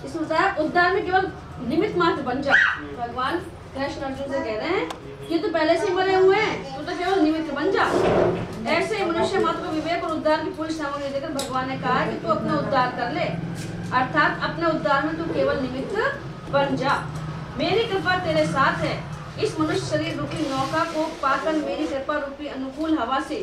इसमें बताया उद्धार में केवल निमित्त मात्र बन जा। भगवान कृष्ण अर्जुन से कह रहे हैं कि तो पहले से मरे हुए हैं, तो केवल निमित्त बन जा। ऐसे ही मनुष्य मात्र को विवेक और उद्धार की पूरी सामग्री देकर भगवान ने कहा कि तू अपना उद्धार कर ले, अर्थात अपने उद्धार में तू केवल निमित्त बन जा। मेरी कृपा तेरे साथ है। इस मनुष्य शरीर रूपी नौका को पाकर मेरी कृपा रूपी अनुकूल हवा से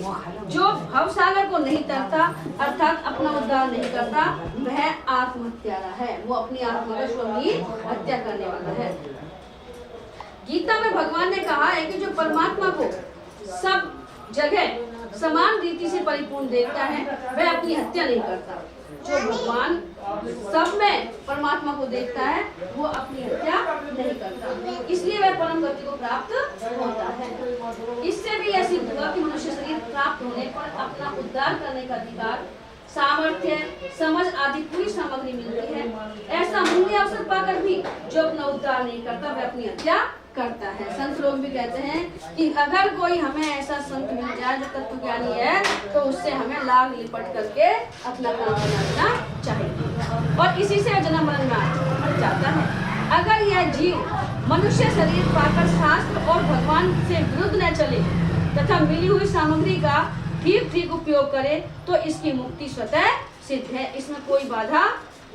जो भवसागर को नहीं तरता, अर्थात अपना उद्धार नहीं करता, वह आत्महत्यारा है। वो अपनी आत्मा का स्वयं हत्या करने वाला है। गीता में भगवान ने कहा है कि जो परमात्मा को सब जगह समान रीति से परिपूर्ण देखता है, वह अपनी हत्या नहीं करता। जो भगवान सब में परमात्मा को देखता है, वो अपनी हत्या नहीं करता, इसलिए वह परम गति को प्राप्त होता है। इससे भी यह सिद्ध हुआ कि मनुष्य शरीर प्राप्त होने पर अपना उद्धार करने का अधिकार, सामर्थ्य, समझ आदि पूरी सामग्री मिलती है। ऐसा मूल्य अवसर पाकर भी जो अपना उद्धार नहीं करता, वह अपनी हत्या करता है। संत लोग भी कहते हैं कि अगर कोई हमें ऐसा संत मिल जाए जो तत्व ज्ञानी है, तो उससे हमें लाग लिपट करके अपना काम बनाना चाहिए, और इसी से जन्म मरण मर जाता है। अगर यह जीव मनुष्य शरीर पाकर शास्त्र और भगवान से विरुद्ध न चले तथा मिली हुई सामग्री का ठीक उपयोग करे, तो इसकी मुक्ति स्वतः सिद्ध है। इसमें कोई बाधा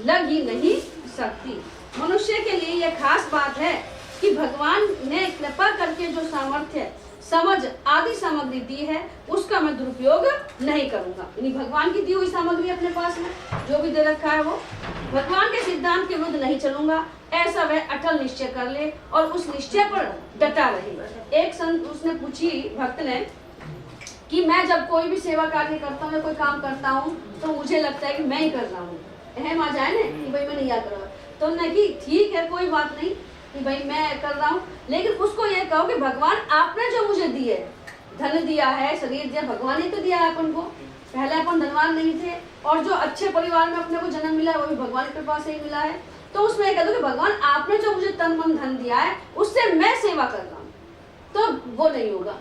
लग ही नहीं सकती। मनुष्य के लिए यह खास बात है कि भगवान ने कृपा करके जो सामर्थ्य, समझ आदि सामग्री दी है, उसका मैं दुरुपयोग नहीं करूंगा। यानी भगवान की दी हुई सामग्री अपने पास में जो भी दे रखा है, वो भगवान के सिद्धांत के विरुद्ध नहीं चलूंगा, ऐसा वह अटल निश्चय कर ले और उस निश्चय पर डटा रहे। एक संत उसने पूछी भक्त ने कि मैं जब कोई भी सेवा कार्य करता हूँ या कोई काम करता हूँ, तो मुझे लगता है कि मैं ही कर रहा हूँ, अहम आ जाए ना कि भाई मैं नहीं याद करूँगा, तो उन्होंने कि ठीक है, कोई बात नहीं कि भाई मैं कर रहा हूँ, लेकिन उसको ये कहो कि भगवान आपने जो मुझे दिए, धन दिया है, शरीर दिया, भगवान ही तो दिया है अपन को। पहले अपन धनवान नहीं थे, और जो अच्छे परिवार में अपने को जन्म मिला है, वो भी भगवान की कृपा से ही मिला है। तो उसमें ये कह दो कि भगवान आपने जो मुझे तन मन धन दिया है, उससे मैं सेवा कर रहा हूँ, तो वो नहीं होगा।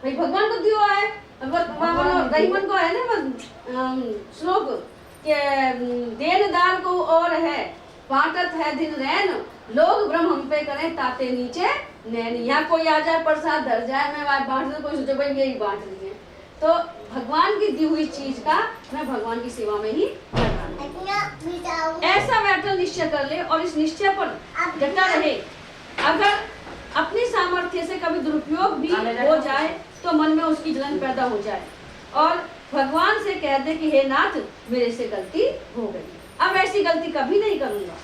भाई भगवान को दिया है, रहीमन को है ना श्लोक के देनदार को और है, बांटत है दिन रैन, लोग ब्रह्म हम पे करें ताते नीचे नैन। यहाँ कोई आ जाए प्रसाद धर जाए, मैं बांट दूं, कोई सोचे भाई यही बांट रही है, तो भगवान की दी हुई चीज का मैं भगवान की सेवा में ही करना, ऐसा मैं अटल निश्चय कर ले और इस निश्चय पर डटा रहे। अगर अपनी सामर्थ्य से कभी दुरुपयोग भी हो जाए, तो मन में उसकी जलन पैदा हो जाए और भगवान से कह दे कि हे नाथ, मेरे से गलती हो गई, अब ऐसी गलती कभी नहीं करूंगा।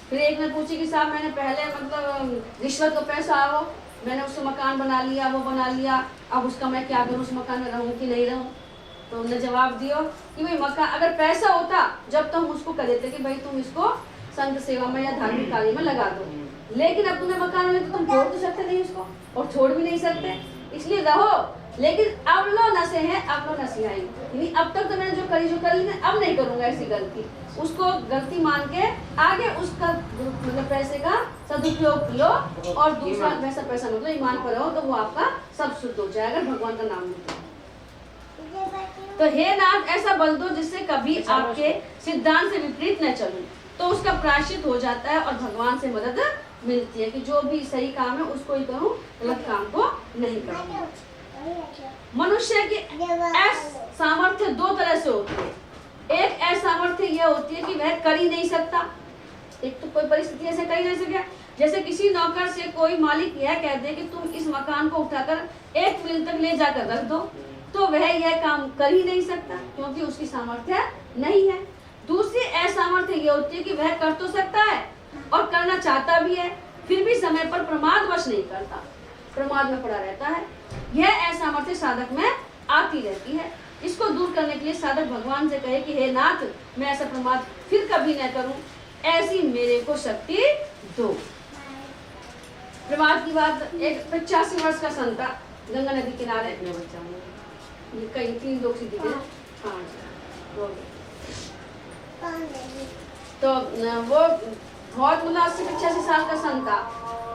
फिर एक ने पूछी कि साहब मैंने पहले मतलब रिश्वत का पैसा आओ, मैंने उससे मकान बना लिया, वो बना लिया, अब उसका मैं क्या करूं, उस मकान में रहूं कि नहीं रहूं। तो उन्होंने जवाब दिया कि भाई मकान अगर पैसा होता, जब तो हम उसको कह देते कि भाई तुम इसको संत सेवा में या धार्मिक कार्य में लगा दो, लेकिन अब तुम्हें मकान में तो तुम छोड़ तो सकते नहीं उसको, और छोड़ भी नहीं सकते, इसलिए रहो। लेकिन अब लो नशे हैं, अब लो नसीहाई, यानी अब तक तो मैंने जो कर ली, अब नहीं करूंगा ऐसी गलती। उसको गलती मान के आगे उसका मतलब पैसे का सदुपयोग लो, और दूसरा वैसा पैसा मतलब ईमान पर रहो, तो वो आपका सब शुद्ध हो जाएगा, भगवान का नाम लेते। तो हे नाथ, ऐसा बल दो जिससे कभी आपके सिद्धांत से विपरीत न चलूं, तो उसका प्रायश्चित हो जाता है और भगवान से मदद मिलती है कि जो भी सही काम है उसको ही करूं, गलत काम को नहीं करूं। मनुष्य की सामर्थ्य दो तरह से होती है। एक असामर्थ्य यह होती है कि वह कर ही नहीं सकता, एक तो कोई परिस्थिति ऐसे कर ही नहीं सके, जैसे किसी नौकर से कोई मालिक यह कह दे कि तुम इस मकान को उठाकर 1 मील तक ले जाकर रख दो, तो वह यह काम कर ही नहीं सकता क्योंकि उसकी सामर्थ्य नहीं है। दूसरी असामर्थ्य यह होती है कि वह कर तो सकता है और करना चाहता भी है, फिर भी समय पर प्रमादवश नहीं करता, प्रमाद में पड़ा रहता है। यह असामर्थ्य साधक में आती रहती है। इसको दूर करने के लिए साधक भगवान से कहे कि हे नाथ, मैं ऐसा प्रमाद फिर कभी न करूं, ऐसी मेरे को शक्ति दो। प्रमाद की बात, एक 85 वर्ष का संत था, गंगा नदी किनारे, ये कई 3 लोग सीधी थे, तो वो बहुत मतलब 80-85 साल का संत था।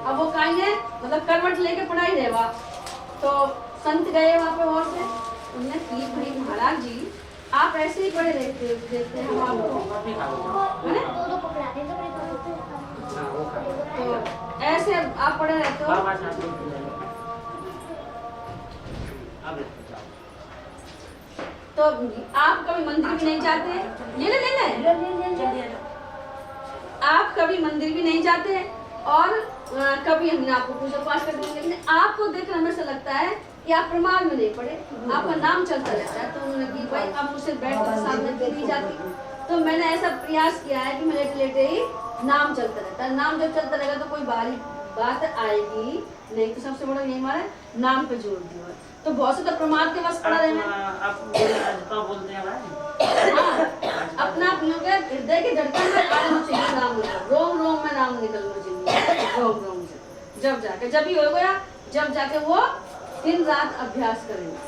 अब वो कहीं है मतलब करवट लेके पढ़ाई रहेगा, तो संत गए वहाँ पे और से उन्होंने की भाई महाराज जी आप ऐसे ही पढ़े देखते हैं हम आपको, है ना? ऐसे आप पढ़े रहते हो। तो आप कभी मंदिर भी नहीं जाते, ले आप कभी मंदिर भी नहीं जाते और कभी हमने आपको पूजा पाठ करते हैं, लेकिन आपको देखकर हमें ऐसा लगता है कि आप प्रमाण में नहीं पड़े, आपका नाम चलता रहता है। तो उन्होंने कि भाई आप मुझसे बैठकर सामने नहीं जाती, तो मैंने ऐसा प्रयास किया है कि मैं लेटे लेटे ही नाम चलता रहता है। नाम जब चलता रहेगा तो कोई बाहरी बात आएगी नहीं, तो सबसे बड़ा यही हमारा नाम पे जोर दिया। तो बहुत से तो प्रमाद के बस पड़ा रहना, अपना हृदय के धड़कन में आना चाहिए, नाम रोम रोम में नाम निकलना चाहिए, रोम रोम से। जब जाके जब ही हो गया, जब जाके वो दिन रात अभ्यास करेंगे।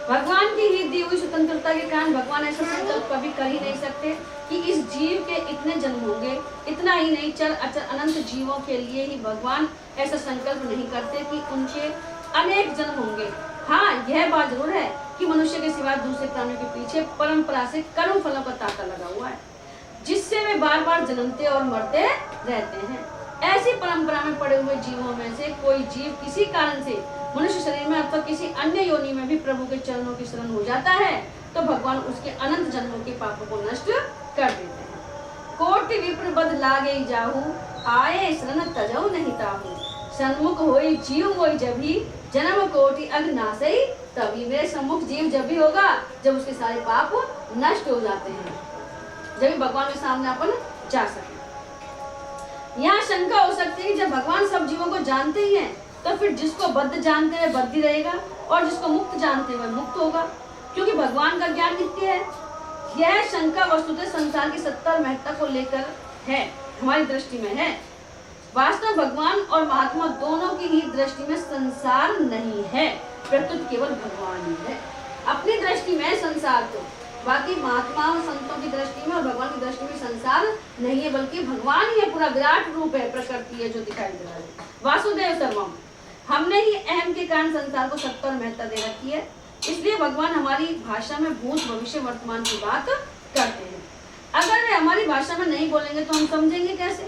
भगवान की ही दी हुई स्वतंत्रता के कारण भगवान ऐसा संकल्प कभी कर ही नहीं सकते कि इस जीव के इतने जन्म होंगे। इतना ही नहीं, चल अचल अनंत जीवों के लिए ही भगवान ऐसा संकल्प नहीं करते कि उनके अनेक जन्म होंगे। हाँ, यह बात जरूर है कि मनुष्य के सिवा दूसरे प्राणियों के पीछे परंपरा से कर्म फलों का तांता लगा हुआ है, जिससे वे बार बार जन्मते और मरते रहते हैं। ऐसी परंपरा में पड़े हुए जीवों में से कोई जीव किसी कारण से मनुष्य शरीर में अथवा किसी अन्य योनि में भी प्रभु के चरणों की शरण हो जाता है, तो भगवान उसके अनंत जन्मों के पापों को नष्ट कर देते हैं। कोटि विप्र बद लागे जाहू, आए शरण तजऊ नहीं ताहू। सन्मुख होई जीव होई जभी, जन्म कोटि अग नासई तभी। मेरे सम्मुख जीव जब भी होगा जब उसके सारे पाप नष्ट हो जाते हैं, जब भी भगवान के सामने अपन जा सके। यहाँ शंका हो सकती है कि जब भगवान सब जीवों को जानते ही हैं, तो फिर जिसको बद्ध जानते हैं बद्ध ही रहेगा और जिसको मुक्त जानते हैं वह मुक्त होगा, क्योंकि भगवान का ज्ञान नित्य है। यह शंका वस्तुतः संसार की सत्ता और महत्ता को लेकर है, हमारी दृष्टि में है। वास्तव भगवान और महात्मा दोनों की ही दृष्टि में संसार नहीं है, प्रत्युत केवल भगवान ही है। अपनी दृष्टि में संसार, तो बाकी महात्मा और संतों की दृष्टि में और भगवान की दृष्टि में संसार नहीं है, बल्कि भगवान ही है, पूरा विराट रूप है, प्रकृति है जो दिखाई दे रहा है। वासुदेव सर्वम। हमने ही अहम के कारण संसार को सत्ता और महत्ता दे रखी है, इसलिए भगवान हमारी भाषा में भूत भविष्य वर्तमान की बात करते हैं। अगर वे हमारी भाषा में नहीं बोलेंगे तो हम समझेंगे कैसे?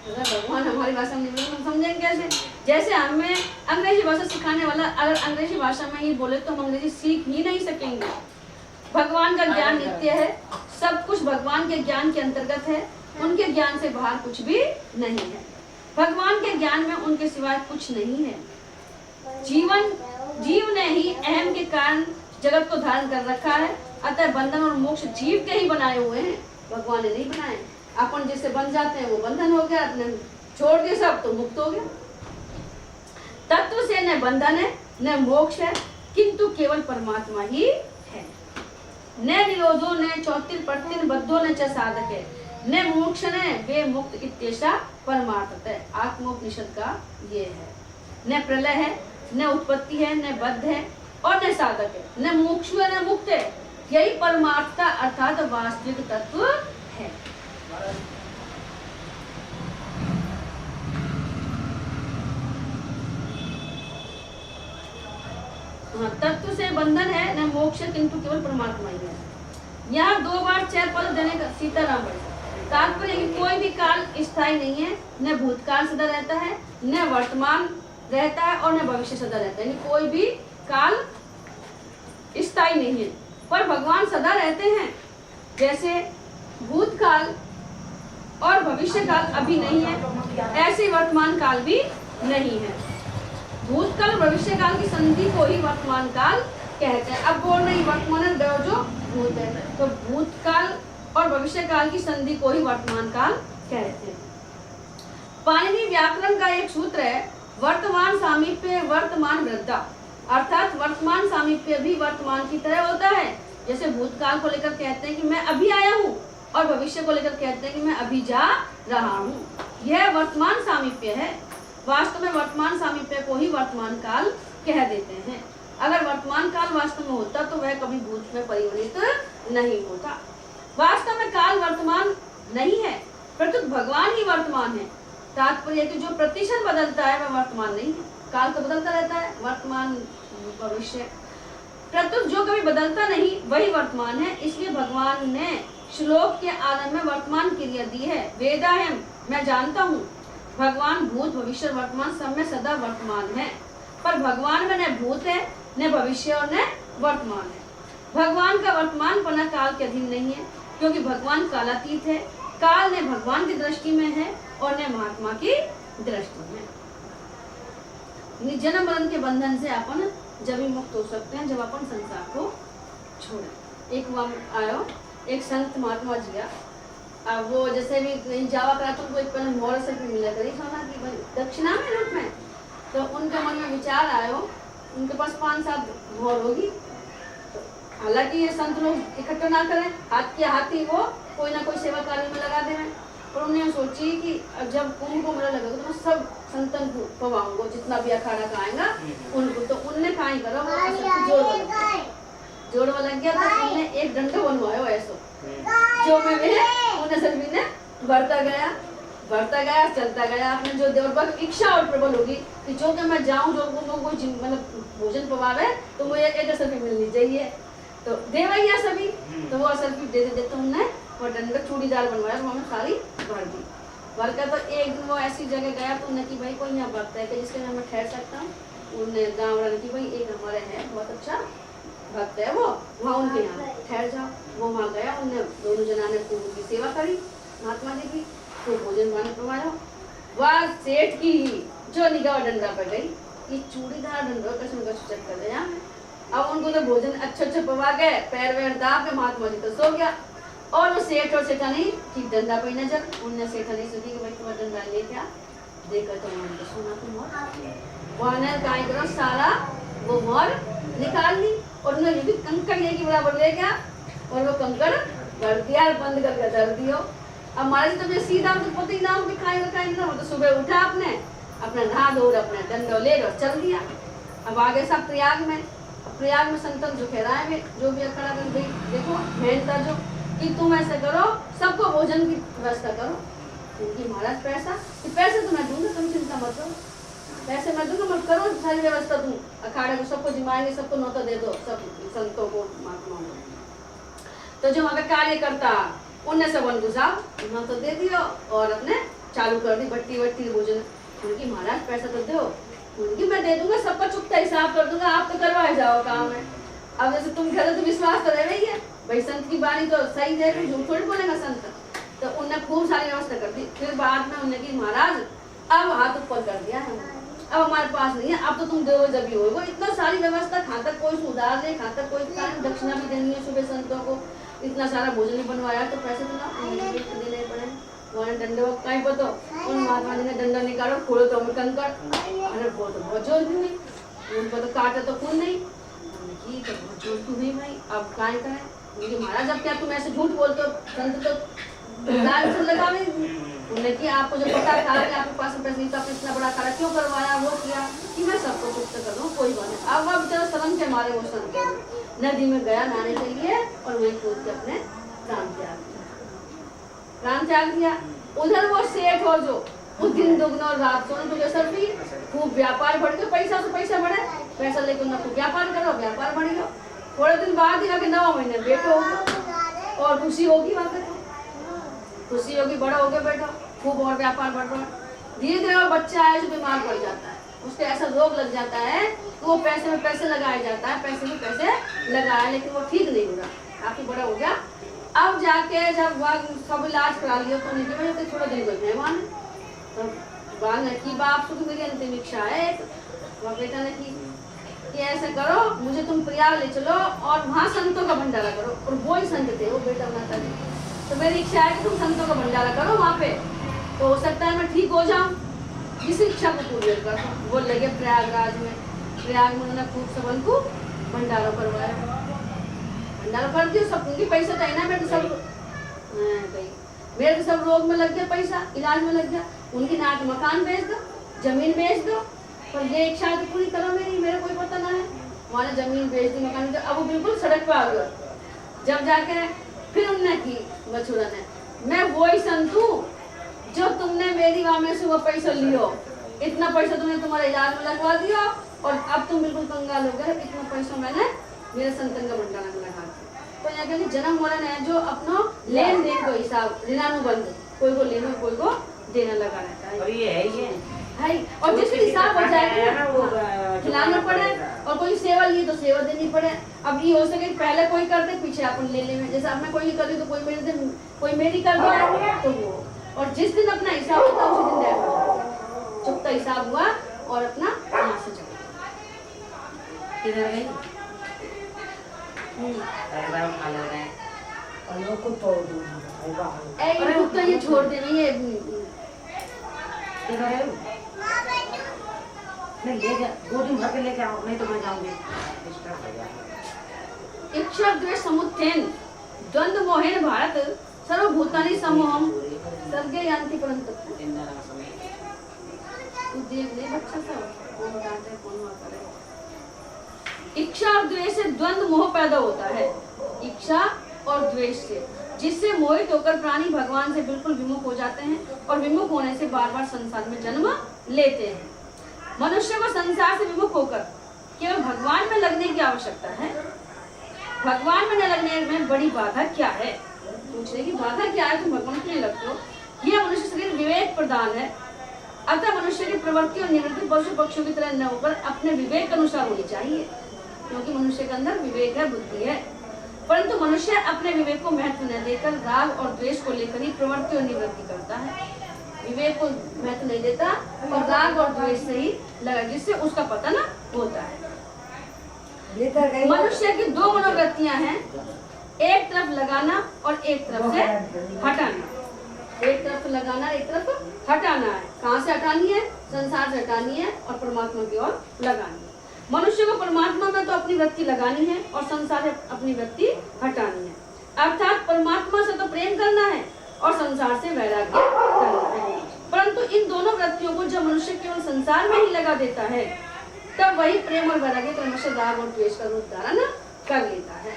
अगर भगवान हमारी भाषा में नहीं बोलेंगे तो हम समझेंगे कैसे? जैसे हमें अंग्रेजी भाषा सिखाने वाला अगर अंग्रेजी भाषा में ही बोले तो हम अंग्रेजी सीख ही नहीं सकेंगे। भगवान का ज्ञान नित्य है, सब कुछ भगवान के ज्ञान के अंतर्गत है, उनके ज्ञान से बाहर कुछ भी नहीं है। भगवान के ज्ञान में उनके सिवाय कुछ नहीं है। जीव ने ही अहम के कारण जगत को धारण कर रखा है, अतः बंधन और मोक्ष जीव के ही बनाए हुए हैं, भगवान ने नहीं बनाए। अपन जिससे बन जाते हैं वो बंधन हो गया, अपने छोड़ दिए सब तो मुक्त हो गया। तत्व से न बंधन है न मोक्ष है, किंतु केवल परमात्मा ही है। न निरोधो न चौतिर प्रतिन बद्धो न च साधक है, न मोक्ष न वे मुक्त इत्येषा परमार्थ है। आत्मोपनिषद का ये है। न प्रलय है, न उत्पत्ति है, न बद्ध है और न साधक है, न मोक्ष है न मुक्त है। यही परमार्थता अर्थात वास्तविक तत्व है। तत्व से बंधन है न मोक्ष, किंतु केवल परमात्मा ही है। यहाँ 2 बार 4 पद देने का सीताराम बड़े तात्पर्य कि कोई भी काल स्थायी नहीं है, न भूतकाल सदा रहता है, न वर्तमान रहता है और न भविष्य सदा रहता है। यानी कोई भी काल स्थायी नहीं है, पर भगवान सदा रहते हैं। जैसे भूतकाल और भविष्य काल अभी नहीं है, ऐसे वर्तमान काल भी नहीं है। भूतकाल और भविष्य काल की संधि को ही वर्तमान काल कहते हैं। अब बोल रही वर्तमान जो भूत है, तो भूतकाल और भविष्य काल की संधि को ही वर्तमान काल कहते हैं। पाणिनि व्याकरण का एक सूत्र है, वर्तमान सामीप्य वर्तमान वृद्धा, अर्थात वर्तमान सामीप्य भी वर्तमान की तरह होता है। जैसे भूतकाल को लेकर कहते हैं कि मैं अभी आया हूँ और भविष्य को लेकर कहते हैं कि मैं अभी जा रहा हूँ, यह वर्तमान सामीप्य है। वास्तव में वर्तमान सामीप्य को ही वर्तमान काल कह देते हैं। अगर वर्तमान काल वास्तव में होता तो वह कभी भूत में परिवर्तित नहीं होता। वास्तव में काल वर्तमान नहीं है, परंतु भगवान ही वर्तमान है। तात्पर्य कि जो प्रतिशत बदलता है वह वर्तमान नहीं है। काल तो बदलता रहता है, वर्तमान भविष्य, परंतु जो कभी बदलता नहीं वही वर्तमान है। इसलिए भगवान ने श्लोक के आरंभ में वर्तमान क्रिया दी है। वेदाहम, मैं जानता हूँ, भगवान भूत भविष्य वर्तमान सब में सदा वर्तमान है, पर भगवान में न भूत है न भविष्य और न वर्तमान है। भगवान का वर्तमान पना काल के अधीन नहीं है, क्योंकि भगवान कालातीत है। काल ने भगवान की दृष्टि में है और न महात्मा की दृष्टि में। जन्म मरण के बंधन से अपन जब ही मुक्त हो सकते हैं जब अपन संसार को छोड़े। एक वक्त आयो एक संत महात्मा जी अब वो जैसे भी जावा करा तो उनको एक मोहर से भी मिला करी सोना की भाई दक्षिणा में रूप में, तो उनके मन में विचार आयो उनके पास 5-7 मोहर होगी। तो हालांकि ये संत लोग इकट्ठा ना करें, हाथ के हाथ ही वो कोई ना कोई सेवा कार्य में लगा दे, पर उन्होंने सोची कि जब कुंभ को मेला लगेगा तो मैं सब संतन को पवाऊंगा, जितना भी अखाड़ा का आएगा उनको। तो उनने कहा ही करो जोड़ में लग गया, तो उन्होंने एक डंडा बनवाया ऐसा जो में उन्हें सभी ने बढ़ता गया चलता गया। अपने जो देवर इच्छा और प्रबल होगी कि जो कि मैं जाऊं जो को मतलब भोजन पवावे तो मुझे एक असर भी मिलनी चाहिए, तो देवैया सभी तो वो असर भी दे देते उन्हें। और डंडा चूड़ीदार बनवाया तो वहाँ सारी भर दी। भर कर तो एक दिन वो ऐसी जगह गया तो उन्हें कि भाई कोई यहाँ भक्त है कि जिसके मैं ठहर सकता हूँ। उन्हें गाँव वाले की भाई एक हमारे है बहुत अच्छा भक्त है वो, वहाँ उनके यहाँ ठहर जाओ। वो वहाँ गया, उन्हें दोनों जना ने उनकी सेवा करी महात्मा जी की, तो भोजन पानी पवाया। वह सेठ की जो निगाह डंडा पर गई कि चूड़ीदार डंडा कसम का चक्कर कर दिया। अब उनको तो भोजन अच्छे पवा गए, पैर वैर दाब के महात्मा जी तो सो गया। और वो सेठ और सेठा नहीं ठीक डंडा पे नजर, उनने सेठा नहीं सोची कि भाई तुम्हारा डंडा ले क्या देखा, तो उन्होंने सुना तुम वहां काय करो सारा वो मोर निकाल ली और उन्होंने ये भी कंकड़ के बराबर ले गया और वो कंकड़ भर दिया बंद करके धर दियो। अब महाराज तो मैं सीधा तो पोती नाम भी खाएगा ना, तो सुबह उठा आपने अपना नहा धो अपना डंडो ले लो चल दिया। अब आगे सब प्रयाग में संतन जो कह रहा है जो भी अखड़ा कर भाई देखो मेहनता जो कि तुम ऐसा करो सबको भोजन की व्यवस्था करो, क्योंकि महाराज पैसे तो मैं दूंगा, तुम चिंता मत करो, पैसे मैं दूंगा मत करो सारी व्यवस्था तुम अखाड़े को सबको जिमाएंगे, सबको नौता दे दो सब संतों को महात्माओं को। तो जो वहाँ का कार्य करता उन्हें सब गुजाओ नौता दे दियो और अपने चालू कर दी बट्टी भोजन। उनकी महाराज पैसा तो दो, उनकी मैं दे दूंगा, सबका चुकता हिसाब कर दूंगा, आप तो करवाए जाओ काम है। अब जैसे तुम कह रहे तो विश्वास तो रह है भाई संत की बाणी तो सही है, झूठ थोड़ी बोलेगा संत। तो उन्होंने खूब सारी व्यवस्था कर दी। फिर बाद में उन्होंने की महाराज अब हाथ ऊपर कर दिया है, अब हमारे पास नहीं है, अब तो तुम दो जब भी हो इतना सारी व्यवस्था, खा तक कोई सुधार दे, खा तक कोई दक्षिणा भी देनी है सुबह संतों को, इतना सारा भोजन भी बनवाया तो पैसे तो ना देने पड़े। वहाँ डंडे वक्त कहीं पतो उन महात्मा जी ने डंडा निकालो खोलो तो हमें कंकड़, अरे वो तो बहुत जोर भी हुई, उनको तो काटे तो खून नहीं की तो बहुत जोर भी हुई भाई। अब काय करें उनकी महाराज अब क्या तुम ऐसे झूठ बोलते हो, संत तो दाल से लगा उन्हें कि आपको जो पता था कि आपके पास पैसे नहीं तो आपने इतना बड़ा खड़ा क्यों करवाया, वो किया कि मैं सबको चुप कर दूँ कोई बात नहीं। अब वह बेचारा शर्म के मारे वो संत नदी में गया नहाने के लिए और वहीं कूद के अपने प्राण त्याग दिया। उधर वो सेठ हो जो उस दिन दुगना और रात सोने तो जैसा भी खूब व्यापार बढ़ गया, पैसा से पैसा बढ़े, पैसा लेकर उन्हें खूब व्यापार करो, व्यापार बढ़ गया। थोड़े दिन बाद ही आके 9 महीने बेटो होगा और खुशी होगी, वहाँ पे खुशी होगी, बड़ा हो गया बेटा, खूब और व्यापार बढ़ रहा है। धीरे धीरे वो बच्चा है जो बीमार पड़ जाता है, उसके ऐसा रोग लग जाता है तो वो पैसे में पैसे लगाया जाता है, पैसे में पैसे लगाया लेकिन वो ठीक नहीं हो रहा, काफी बड़ा हो गया। अब जाके जब वह सब इलाज करा लिया तो उनकी वजह से थोड़ा दिन कोई मेहमान तो बात ने की बाप से मेरी अंतिम इच्छा है, वह बेटा ने की कि ऐसा करो मुझे तुम प्रयाग ले चलो और वहाँ संतों का भंडारा करो। और वो ही संत थे वो बेटा माता जी, तो मेरी इच्छा है कि तुम संतों का भंडारा करो वहाँ पे, तो हो सकता है मैं ठीक हो जाऊँ, इस इच्छा को पूरी कर। वो लगे प्रयागराज में उन्होंने खूब सबन को भंडारा करवाया, भंडारा कर दिया सब, उनकी पैसा चाहिए ना, मेरे तो सब रोग में लग गया, पैसा इलाज में लग गया, उनकी नाक मकान बेच दो, जमीन बेच दो, पर ये इच्छा तो पूरी करो मेरी, मेरा कोई पता ना है। वहाँ जमीन बेच दी, मकान, अब वो बिल्कुल सड़क पर आ गया। जब जाके फिर उनने की मछुरा ने, मैं वही संत हूँ जो तुमने मेरी वहाँ में से वो पैसा लियो, इतना पैसा तुमने तुम्हारे इलाज में लगवा दिया और अब तुम बिल्कुल कंगाल हो गए, इतना पैसा मैंने मेरे संतन का भंडारा में लगा दिया। तो यहाँ के जन्म मरण है जो अपनो लेन देन को हिसाब ऋणानुबंध, कोई को लेनो कोई को देना लगा रहता है। और ये है और जिसके हिसाब हो जाएगा ना वो खिलाना पड़े, और कोई सेवा लिए तो सेवा देनी पड़े। अब ये हो सके पहले कोई कर दे पीछे अपन ले ले, जैसे अब मैं कोई कर दी तो कोई मेरी कर दिया तो वो, और जिस दिन अपना हिसाब होता है उसी दिन देगा चुपता हिसाब हुआ और अपना यहाँ से चला किधर गई तो ये छोड़ दे रही है। नहीं ले जा, 2 दिन भर के लेके आओ, नहीं तो मैं जाऊंगी। इच्छा द्वेष समुत्थेन द्वंद्व मोहेन भारत सर्वभूतानि समूहम सर्गे यान्ति परंतु। तू देख ले बच्चा सा कौन डांटे कौन हुआ करे। इच्छा और द्वेष से द्वंद्व मोह पैदा होता है, इच्छा और द्वेष से, जिससे मोहित होकर प्राणी भगवान से बिल्कुल विमुख हो जाते हैं और विमुख होने से बार बार संसार में जन्म लेते हैं। मनुष्य को संसार से विमुख होकर केवल भगवान में लगने की आवश्यकता है। भगवान में न लगने में बड़ी बाधा क्या है? पूछने की बाधा क्या है, तुम भगवान के लिए लगते हो? यह मनुष्य शरीर विवेक प्रदान है, अतः मनुष्य की प्रवृत्ति और निवृत्ति पशु पक्षियों की तरह न होकर अपने विवेक अनुसार होनी चाहिए, क्योंकि मनुष्य के अंदर विवेक है, बुद्धि है। परंतु मनुष्य अपने विवेक को महत्व न देकर राग और द्वेष को लेकर ही प्रवृत्ति और निवृत्ति करता है। विवेक को महत्व नहीं देता और राग और द्वेष से ही लगा, जिससे उसका पतन होता है। मनुष्य की 2 मनोवृत्तियां हैं, एक तरफ लगाना और एक तरफ से हटाना। एक तरफ लगाना, एक तरफ हटाना है। कहाँ से हटानी है? संसार से हटानी है और परमात्मा की ओर लगानी है। मनुष्य को परमात्मा में तो अपनी वृत्ति लगानी है और संसार से अपनी वृत्ति हटानी है। अर्थात परमात्मा से तो प्रेम करना है और संसार से वैराग्य करना है। परंतु इन दोनों वृत्तियों को जब मनुष्य केवल संसार में ही लगा देता है, तब वही प्रेम और वैराग्य क्रमशः राग और द्वेष का रूप धारण कर लेता है,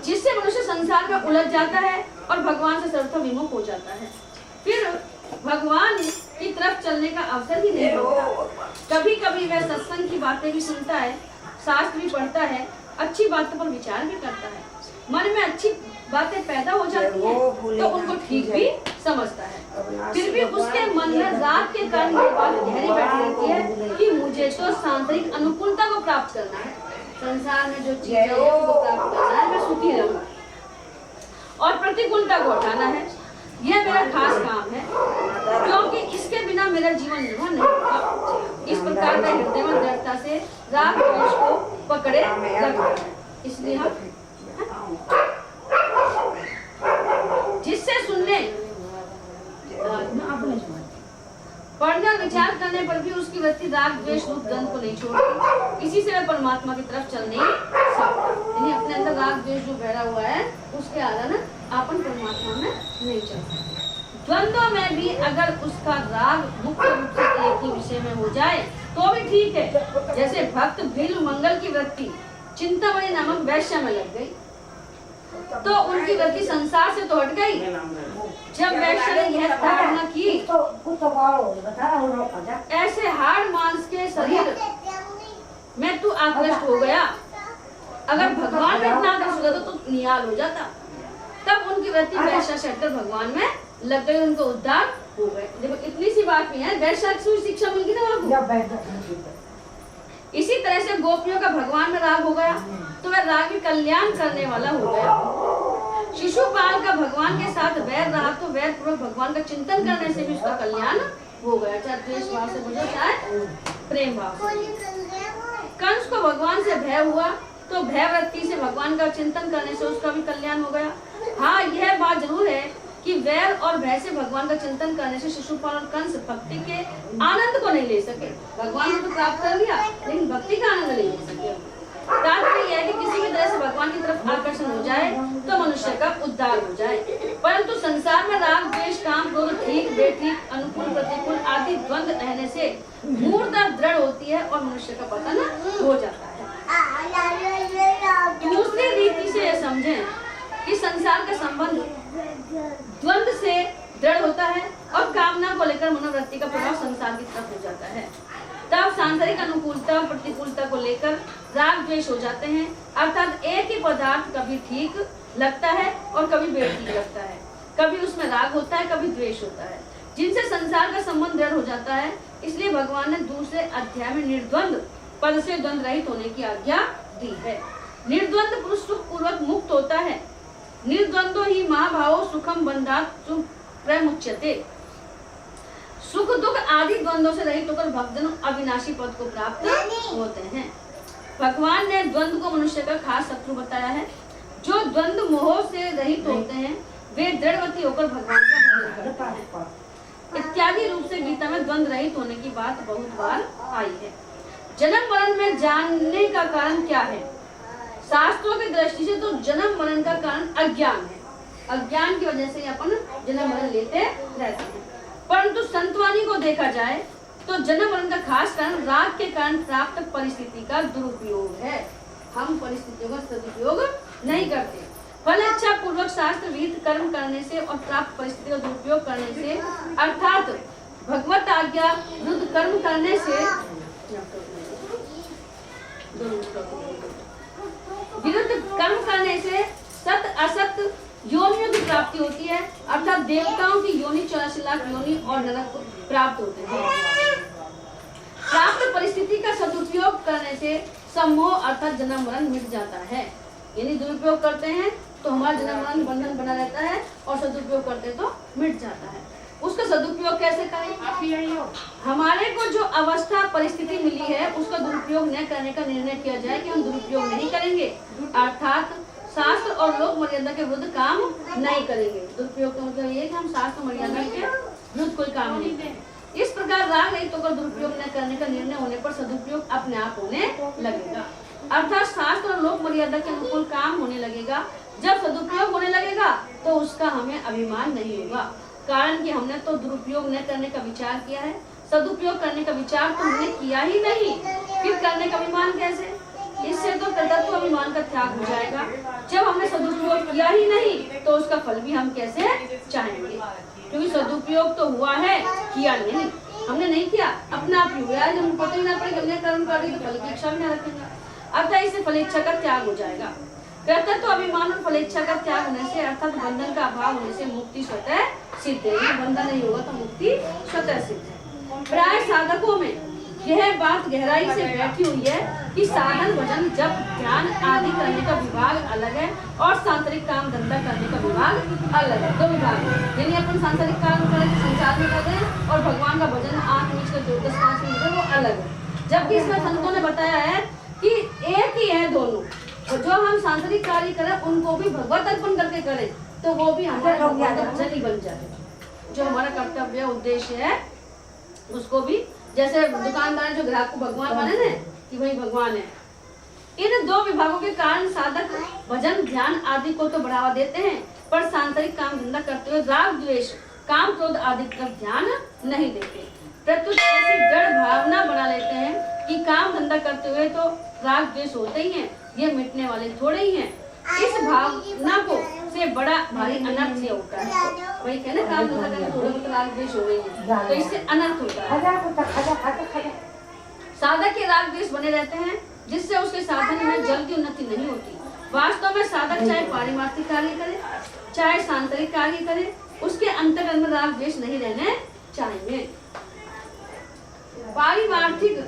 जिससे मनुष्य संसार में उलझ जाता है और भगवान से सर्वथा विमुख हो जाता है। फिर भगवान की तरफ चलने का अवसर ही नहीं होता। कभी कभी वह सत्संग की बातें भी सुनता है, शास्त्र भी पढ़ता है, अच्छी बातों पर विचार भी करता है, मन में अच्छी बातें पैदा हो जाती हैं तो उनको ठीक भी समझता है। फिर भी उसके मन में राग के कारण ये बात गहरी बैठी रहती है कि मुझे तो सांसारिक अनुकूलता को प्राप्त करना है, संसार में जो चीजें हैं उनको प्राप्त करना है, मैं सुखी रहूं, और प्रतिकूलता को हटाना है। यह मेरा खास काम है, क्योंकि इसके बिना मेरा जीवन निर्भर नहीं होगा। इस प्रकार का हृदय में दृढ़ता से राग द्वेष को पकड़े रखता है। इसलिए हम जिससे सुनने पढ़ने और विचार करने पर भी उसकी वृत्ति राग द्वेष रूप द्वंद्व को नहीं छोड़ती, इसी से वह परमात्मा की तरफ चल नहीं सकता। यानी अपने अंदर राग द्वेष जो भरा हुआ है उसके आधार अपन परमात्मा में नहीं चल सकते। द्वंद्व में भी अगर उसका राग मुख्य रूप से एक ही विषय में हो जाए तो भी ठीक है। जैसे भक्त भील मंगल की वृत्ति चिंतामणि नामक वैश्य में लग गई तो उनकी वृत्ति संसार से तो हट गई। जब वैश्य ने यह धारणा की ऐसे हाड़ मांस के शरीर में तू आकृष्ट हो गया, अगर भगवान में इतना आकृष्ट होता तो निहाल हो जाता। तब उनकी वृत्ति वैश्य से हटकर भगवान में लग गई, उनको उद्धार हो गए। देखो इतनी सी बात नहीं है, वैश्य से शिक्षा मिल गई ना वहाँ। इसी तरह से गोपियों का भगवान में राग हो गया तो वह राग भी कल्याण करने वाला हो गया। शिशुपाल का भगवान के साथ वैर रहा तो वैर पूर्वक भगवान का चिंतन करने से भी उसका कल्याण हो गया, चाहे द्वेष भाव से बुझो चाहे प्रेम भाव से। कंस को भगवान से भय हुआ तो भय वृत्ति से भगवान का चिंतन करने से उसका भी कल्याण हो गया। हाँ, यह बात जरूर है कि वैर और भय से भगवान का चिंतन करने से शिशुपाल और कंस भक्ति के आनंद को नहीं ले सके। भगवान को तो प्राप्त कर लिया लेकिन भक्ति का आनंद नहीं ले सके। तात्पर्य यह है कि किसी भी तरह से भगवान की तरफ आकर्षण हो जाए तो मनुष्य का उद्धार हो जाए। परंतु संसार में राग द्वेष काम क्रोध ठीक बेठीक अनुकूल प्रतिकूल आदि द्वंद्व रहने से मूर्ता दृढ़ होती है और मनुष्य का पतन हो जाता है। दूसरी रीति से यह समझें कि संसार का संबंध द्वंद्व से दृढ़ होता है और कामना को लेकर मनोवृत्ति का प्रभाव संसार की तरफ हो जाता है। तब सांसारिक अनुकूलता और प्रतिकूलता को लेकर राग द्वेष हो जाते हैं। अर्थात एक ही पदार्थ कभी ठीक लगता है और कभी बेठीक लगता है। कभी उसमें राग होता है, कभी द्वेष होता है, जिनसे संसार का संबंध दृढ़ हो जाता है। इसलिए भगवान ने दूसरे अध्याय में निर्द्वंद पद से द्वंद रहित होने की आज्ञा दी है। निर्द्वंद पुरुष सुख पूर्वक मुक्त होता है। निर्द्वंदो ही महाभावो सुखम बंधात सुख प्रमुच्यते। सुख दुख आदि द्वंद्वों से रहित होकर भक्तजन अविनाशी पद को प्राप्त होते हैं। भगवान ने द्वंद्व को मनुष्य का खास शत्रु बताया है। जो द्वंद्व मोह से रहित होते हैं वे दृढ़वती होकर भगवान का भजन करते हैं। इत्यादि रूप से गीता में द्वंद्व रहित होने की बात बहुत बार आई है। जन्म मरण में जानने का कारण क्या है? शास्त्रों की दृष्टि से तो जन्म मरण का कारण अज्ञान है। अज्ञान की वजह से अपन जन्म मरण लेते रहते हैं। परंतु संतवाणी को देखा जाए तो जन्म मरण का खास कारण राग के कारण प्राप्त परिस्थिति का दुरुपयोग है। हम परिस्थितियों का सदुपयोग नहीं करते। फल इच्छा पूर्वक शास्त्र विहित कर्म करने से और प्राप्त परिस्थिति का दुरुपयोग करने से, अर्थात भगवत आज्ञा विरुद्ध कर्म करने से, विरुद्ध कर्म करने से सत असत योनियों की प्राप्ति होती है। अर्थात देवताओं की योनि 84 लाख योनि और नरक प्राप्त होते हैं। प्राप्त परिस्थिति का सदुपयोग करने से सम्मोह अर्थात जन्म मरण मिट जाता है। यानी दुरुपयोग करते हैं तो हमारा जन्म मरण बंधन बना रहता है और सदुपयोग करते हैं तो मिट जाता है। उसका सदुपयोग कैसे करें? हमारे को जो अवस्था परिस्थिति मिली है उसका दुरुपयोग न करने का निर्णय किया जाए कि हम दुरुपयोग नहीं करेंगे, अर्थात शास्त्र और लोक मर्यादा के विरुद्ध काम नहीं करेंगे। दुरुपयोग का मतलब ये कि हम शास्त्र मर्यादा के विरुद्ध कोई काम नहीं करेंगे। इस प्रकार राग रहित होकर दुरुपयोग न करने का निर्णय होने पर सदुपयोग अपने आप होने लगेगा, अर्थात शास्त्र और लोक मर्यादा के अनुकूल काम होने लगेगा। जब सदुपयोग होने लगेगा तो उसका हमें अभिमान नहीं होगा, कारण कि हमने तो दुरुपयोग न करने का विचार किया है। सदुपयोग करने का विचार तो हमने किया ही नहीं, फिर करने का अभिमान कैसे? इससे तो तत्व अभिमान का त्याग हो जाएगा। जब हमने सदुपयोग किया ही नहीं तो उसका फल भी हम कैसे चाहेंगे? क्योंकि सदुपयोग तो हुआ है, किया नहीं। हमने नहीं किया, अपना आप ही हुआ। जब हम पता ही ना पड़े हमने कर्म कर दी तो फल की इच्छा भी न रखेंगे, अतः इससे फल इच्छा का त्याग हो जाएगा। कहते तो अभिमान और फल इच्छा का त्याग होने से अर्थात बंधन का अभाव होने से मुक्ति स्वतः सिद्ध है। बंधन नहीं होगा तो मुक्ति स्वतः सिद्ध है। प्राय साधकों में यह बात गहराई से बैठी हुई है कि साधन भजन जप ध्यान आदि करने का विभाग अलग है और सांसारिक काम धंधा करने का विभाग अलग है। दो विभाग है, यानी अपन सांसारिक काम करें संसार में करते हैं और भगवान का भजन आंख मीच कर 10-5 मिनट वो अलग है। जबकि इसमें संतों ने बताया है कि एक ही है दोनों। और जो हम सांसारिक कार्य करें उनको भी भगवत अर्पण करके करें तो वो भी हमारा भगवान का भजन ही बन जाए। जो हमारा कर्तव्य उद्देश्य है उसको भी, जैसे दुकानदार जो ग्राहक को भगवान माने ना कि वही भगवान है। इन दो विभागों के कारण साधक भजन ध्यान आदि को तो बढ़ावा देते हैं, पर सांसारिक काम धंधा करते हुए राग द्वेष काम क्रोध आदि का ध्यान नहीं देते। प्रत्युत ऐसी जड़ भावना बना लेते हैं कि काम धंधा करते हुए तो राग द्वेष होते ही हैं, ये मिटने वाले थोड़े ही हैं। इस भावना को से बड़ा भारी अनर्थ ये होता है। वही कहना काम धंधा करने थोड़े मतलब राग द्वेष हो गई है तो इससे अनर्थ होता है। साधक के राग द्वेष बने रहते हैं जिससे उसके साधन में जल्दी उन्नति नहीं होती। वास्तव में साधक चाहे पारिमार्थिक कार्य करे चाहे सांसारिक कार्य करे उसके अंतर्गत में राग द्वेष नहीं रहने चाहिए। पारिमार्थिक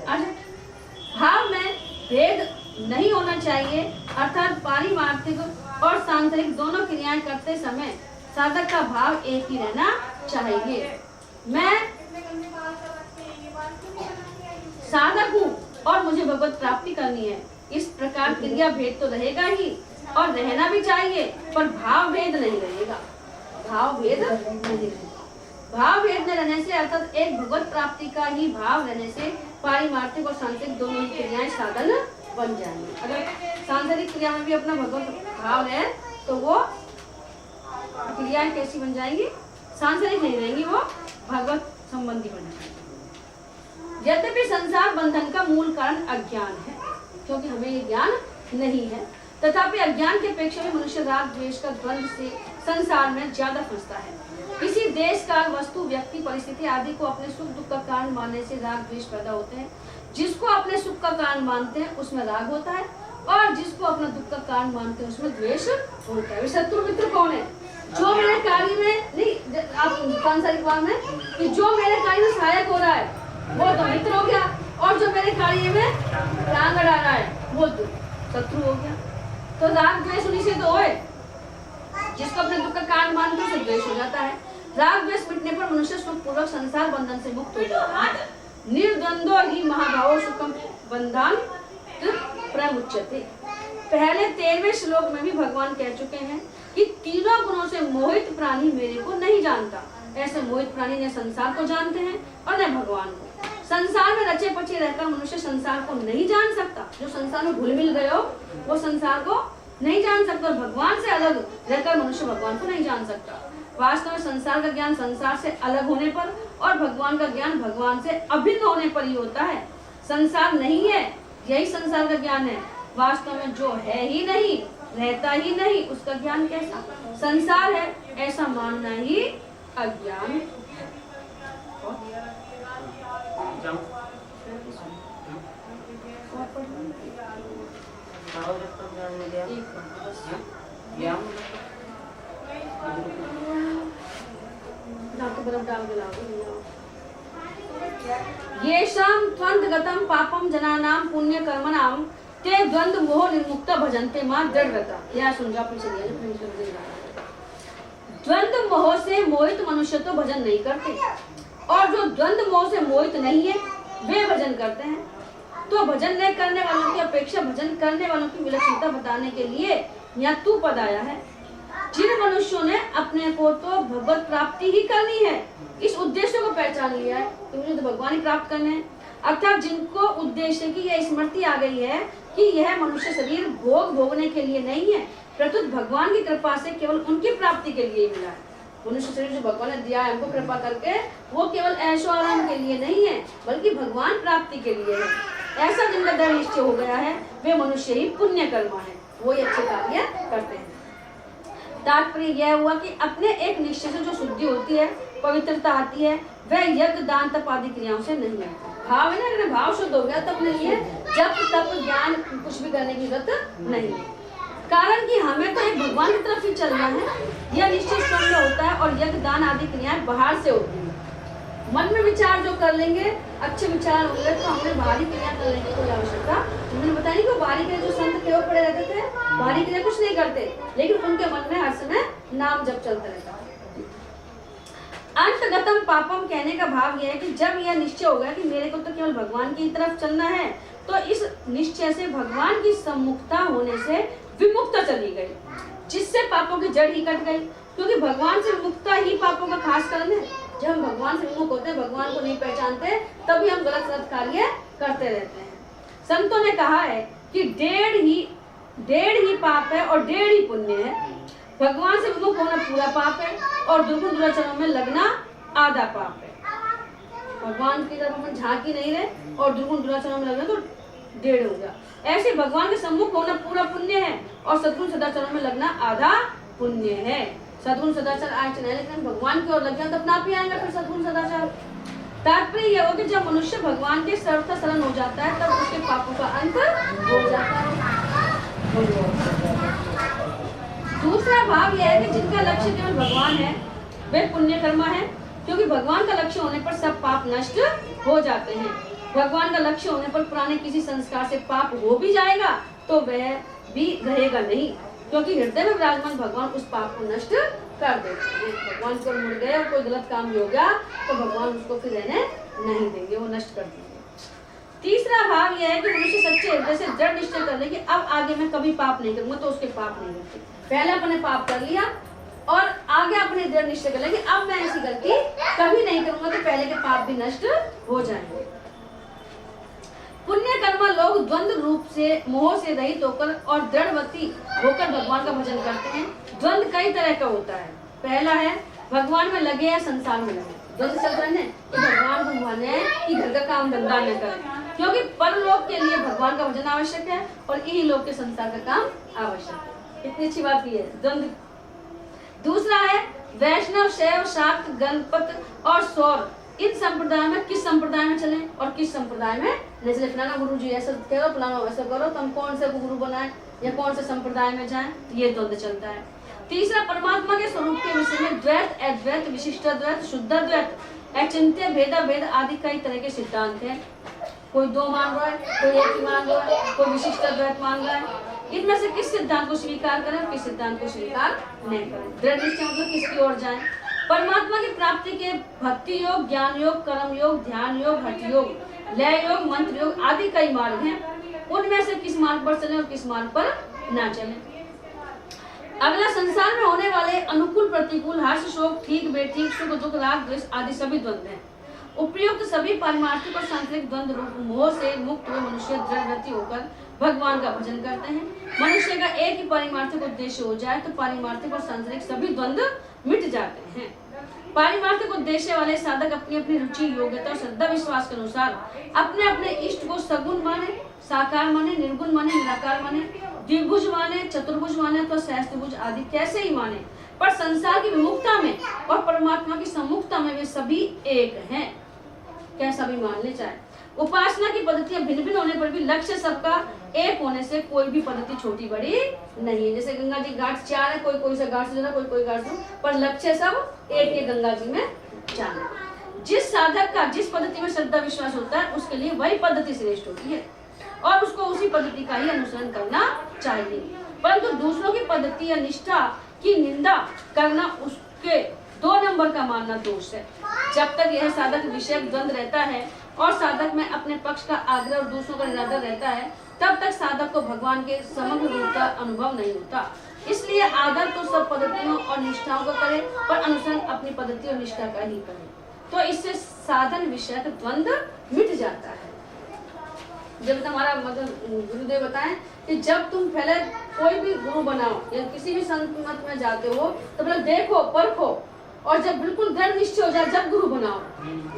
भाव में भेद नहीं होना चाहिए, अर्थात पारिमार्थिक और सांसारिक दोनों क्रियाएं करते समय साधक का भाव एक ही रहना चाहिए। मैं साधक हूँ और मुझे भगवत प्राप्ति करनी है, इस प्रकार क्रिया भेद तो रहेगा ही और रहना भी चाहिए, पर भाव भेद नहीं रहेगा। भाव भेद नहीं रहेगा। भाव भेद न रहने से अर्थात एक भगवत प्राप्ति का ही भाव रहने से पारिमार्थिक और सांसारिक दोनों क्रियाएं साधन बन जाएंगे। अगर सांसारिक क्रिया में भी अपना भगवत भाव है तो वो क्रियाएं कैसी बन जाएंगी? सांसारिक नहीं रहेंगी, वो भगवत संबंधी बन जाएंगी। यद्यपि संसार बंधन का मूल कारण अज्ञान है, क्योंकि हमें ये ज्ञान नहीं है, तथापि अज्ञान के अपेक्षा में मनुष्य राग द्वेष का द्वंद्व से संसार में ज्यादा फंसता है। किसी देश काल वस्तु व्यक्ति परिस्थिति आदि को अपने सुख दुख का कारण मानने से राग द्वेष पैदा होते हैं। जिसको अपने सुख का कारण मानते हैं उसमें राग होता है और जिसको अपना दुख का कारण मानते हैं उसमें द्वेष होता है। शत्रु मित्र कौन है? जो मेरे कार्य में आप सांसारिक भाव में कि जो मेरे कार्य में सहायक हो रहा है वो तो मित्र हो गया, और जो मेरे कार्य में टांग अड़ा रहा है वो तो शत्रु हो गया। तो राग द्वेष उन्हीं से तो होए, जिसको अपने दुख का कारण मानते उसे द्वेष हो जाता है। राग द्वेष मिटने पर मनुष्य सुख पूर्वक संसार बंधन से मुक्त हो जाता है। निर्द्वंद्व ही महाभावो सुखम बंधन प्रमुच्यते। पहले 13वें श्लोक में भी भगवान कह चुके हैं कि तीनों गुणों से मोहित प्राणी मेरे को नहीं जानता। ऐसे मोहित प्राणी ने संसार को जानते हैं और न भगवान को। संसार में रचे पचे रहकर मनुष्य संसार को नहीं जान सकता। जो संसार में घुल मिल गए हो वो संसार को नहीं जान सकता, और भगवान से अलग रहकर मनुष्य भगवान को नहीं जान सकता। वास्तव में संसार का ज्ञान संसार से अलग होने पर और भगवान का ज्ञान भगवान से अभिन्न होने पर ही होता है। संसार नहीं है, यही संसार का ज्ञान है। वास्तव में जो है ही नहीं, रहता ही नहीं, उसका ज्ञान कैसा? संसार है ऐसा मानना ही अज्ञान है। येषां त्वन्द्गतं पापं जनानां पुण्य कर्मणां ते द्वंद्व मोह निर्मुक्त भजन्ते मां दृढ़व्रता। यह सुन जाओ पीछे द्वंद्व मोह से मोहित मनुष्य तो भजन नहीं करते, और जो द्वंद्व मोह से मोहित नहीं है वे भजन करते हैं। तो भजन नहीं करने वालों की अपेक्षा भजन करने वालों की विलक्षणता बताने के लिए यहाँ तू पद आया है। जिन मनुष्यों ने अपने को तो भगवत प्राप्ति ही करनी है, इस उद्देश्य को पहचान लिया है कि मुझे तो भगवान ही प्राप्त करने हैं, अर्थात जिनको उद्देश्य की यह स्मृति आ गई है कि यह मनुष्य शरीर भोगने के लिए नहीं है, प्रत्युत भगवान की कृपा से केवल उनकी प्राप्ति के लिए मिला है। मनुष्य शरीर जो भगवान ने दिया है हमको कृपा करके, वो केवल ऐशो आराम के लिए नहीं है बल्कि भगवान प्राप्ति के लिए है। ऐसा जिनका दृढ़ निश्चय हो गया है वे मनुष्य ही पुण्य कर्मा है, वो ही अच्छे कार्य करते हैं। तात्पर्य यह हुआ कि अपने एक निश्चय से जो शुद्धि होती है, पवित्रता आती है, वह यज्ञ दान तप आदि क्रियाओं से नहीं आती। भाव है ना, अगर भाव शुद्ध हो गया तब नहीं है जब तप ज्ञान कुछ भी करने की जरूरत नहीं है। कारण कि हमें तो एक भगवान की तरफ ही चलना है, यह निश्चय स्वयं में होता है, और यज्ञ दान आदि क्रियाएं बाहर से होती है। मन में विचार जो कर लेंगे, अच्छे विचार होंगे तो हमें बाहरी क्रिया करने की कोई आवश्यकता। मैंने बताया कि बाहरी क्रिया जो संत केवल पड़े रहते थे, बाहरी क्रिया कुछ नहीं करते, लेकिन उनके मन में हर समय नाम जप चलता रहता है। अंतगतम पापम कहने का भाव यह है कि जब यह निश्चय हो गया कि मेरे को तो केवल भगवान की तरफ चलना है, तो इस निश्चय से भगवान की सम्मुखता होने से विमुक्ता चली गई, जिससे पापों की जड़ ही कट गई। क्योंकि भगवान से विमुक्ता ही पापों का खास कारण है। जब हम भगवान से विमुख होते हैं, भगवान को नहीं पहचानते, तभी हम गलत कार्य करते रहते हैं। संतों ने कहा है कि डेढ़ ही पाप है और डेढ़ ही पुण्य है। भगवान से विमुख होना पूरा पाप है और दुर्गुण दुराचरणों में लगना आधा पाप है। भगवान की तरफ अपन झांकी नहीं रहे और दुर्गुण दुराचरणों में लगना तो 1.5 हो गया। ऐसे भगवान के सम्मुख होना पूरा पुण्य है और सद्गुण सदाचारों में लगना आधा पुण्य है। सद्गुण सदाचार आए चले, लेकिन भगवान की ओर लग जाए तो अपना आप ही आएगा फिर सद्गुण सदाचार। तात्पर्य यह हो कि जब मनुष्य भगवान के सर्वथा शरण हो जाता है तब उसके पापों का अंत हो जाता है। दूसरा भाव यह है कि जिनका लक्ष्य केवल भगवान है वे पुण्य कर्मा है, क्योंकि भगवान का लक्ष्य होने पर सब पाप नष्ट हो जाते हैं। भगवान का लक्ष्य होने पर पुराने किसी संस्कार से पाप हो भी जाएगा तो वह भी रहेगा नहीं, क्योंकि हृदय में विराजमान भगवान उस पाप को नष्ट कर देते हैं। भगवान को मुड़ गए और कोई गलत काम भी हो गया तो भगवान उसको फिर रहने नहीं देंगे, वो नष्ट कर देंगे। तीसरा भाव यह है कि मनुष्य सच्चे हृदय से दृढ़ निश्चय कर ले कि अब आगे मैं कभी पाप नहीं करूंगा, तो उसके पाप नहीं होते। पहले अपने पाप कर लिया और आगे अपने दृढ़ निश्चय कर ले कि अब मैं ऐसी गलती कभी नहीं करूंगा, तो पहले के पाप भी नष्ट हो जाएंगे। पुण्य कर्मा लोग द्वंद्व रूप से मोह से रहित होकर और दृढ़वती होकर भगवान का भजन करते हैं। द्वंद्व कई तरह का होता है। पहला है भगवान में लगे या संसार में लगे। द्वंद्व चल रहे हैं कि भगवान को माने कि घर का काम धंधा न करें, क्योंकि परलोक के लिए भगवान का भजन आवश्यक है और इन्हीं लोक के संसार का काम आवश्यक है। इतनी अच्छी बात की है द्वंद्व। दूसरा है वैष्णव, शैव, शाक्त, गणपत और सौर। इन संप्रदाय में किस संप्रदाय में चले और किस संप्रदाय में नहीं चले। फलाना गुरु जी ऐसा करो, फलाना वैसा करो, तो हम कौन से गुरु बनाए या कौन से संप्रदाय में जाएं, ये द्वंद्व चलता है। तीसरा परमात्मा के स्वरूप के विषय में द्वैत, अद्वैत, विशिष्टाद्वैत, शुद्धाद्वैत, अचिंत्य, भेदा भेद आदि कई तरह के सिद्धांत हैं। कोई दो मान रहा है, कोई एक ही मान रहा है, कोई विशिष्टाद्वैत मान रहा है। इनमें से किस सिद्धांत को स्वीकार करें और किस सिद्धांत को स्वीकार नहीं करें? दृढ़ निश्चय मतलब किसकी ओर जाएं? परमात्मा की प्राप्ति के भक्ति योग, ज्ञान योग, कर्म योग, ध्यान योग, हठ योग, लय योग, मंत्र योग आदि कई मार्ग हैं। उनमें से किस मार्ग पर चलें और किस मार्ग पर ना चलें? अगला, संसार में होने वाले अनुकूल, प्रतिकूल, हर्ष, शोक, ठीक, बेठीक, सुख, दुख, राग, द्वेष आदि सभी द्वंद्व हैं। उपयुक्त सभी पारमार्थिक और सांसारिक द्वंद्व रूप मोह से मुक्त हुए मनुष्य दृढ़व्रती होकर भगवान का भजन करते हैं। मनुष्य का एक ही पारिमार्थिक उद्देश्य हो जाए तो पारिमार्थिक और सांसारिक सभी द्वंद्व मिट जाते हैं। पारिमार्थिक उद्देश्य वाले साधक अपनी अपनी रुचि, योग्यता और श्रद्धा विश्वास के अनुसार अपने अपने इष्ट को सगुण माने, साकार माने, निर्गुण माने, निराकार माने, द्विभुज माने, चतुर्भुज माने अथवा सहस्त्रभुज आदि कैसे ही माने, पर संसार की विमुक्ता में और परमात्मा की सम्मुखता में वे सभी एक हैं। कैसा भी मान ले चाहे। उपासना की पद्धतियां भिन्न भिन्न होने पर भी लक्ष्य सबका एक होने से कोई भी पद्धति छोटी बड़ी नहीं है। जैसे गंगा जी घाट 4 है, कोई कोई सा घाट से जाना, कोई कोई घाट से, पर लक्ष्य सब एक ही गंगा जी में जाना। जिस साधक का जिस पद्धति में श्रद्धा विश्वास होता है उसके लिए वही पद्धति श्रेष्ठ होती है और उसको उसी पद्धति का ही अनुसरण करना चाहिए। परंतु दूसरों की पद्धति या निष्ठा की निंदा करना उसके 2 नंबर का मानना दोष है। जब तक यह साधक विषय द्वंद्व रहता है और साधक में अपने पक्ष का आग्रह और दूसरों का निरादर रहता है, तब तक साधक को भगवान के समग्र रूप का अनुभव नहीं होता। इसलिए आदर तो सब पद्धतियों और निष्ठाओं को करे, पर अनुसरण अपनी पद्धति और निष्ठा का ही करे, तो इससे साधन विषय का द्वंद्व मिट जाता है। जब हमारा मतलब गुरुदेव बताएं कि जब तुम पहले कोई भी गुरु बनाओ या किसी भी संत मत में जाते हो तो पहले देखो, परखो, और जब बिल्कुल दृढ़ निश्चय हो जाए जब गुरु बनाओ।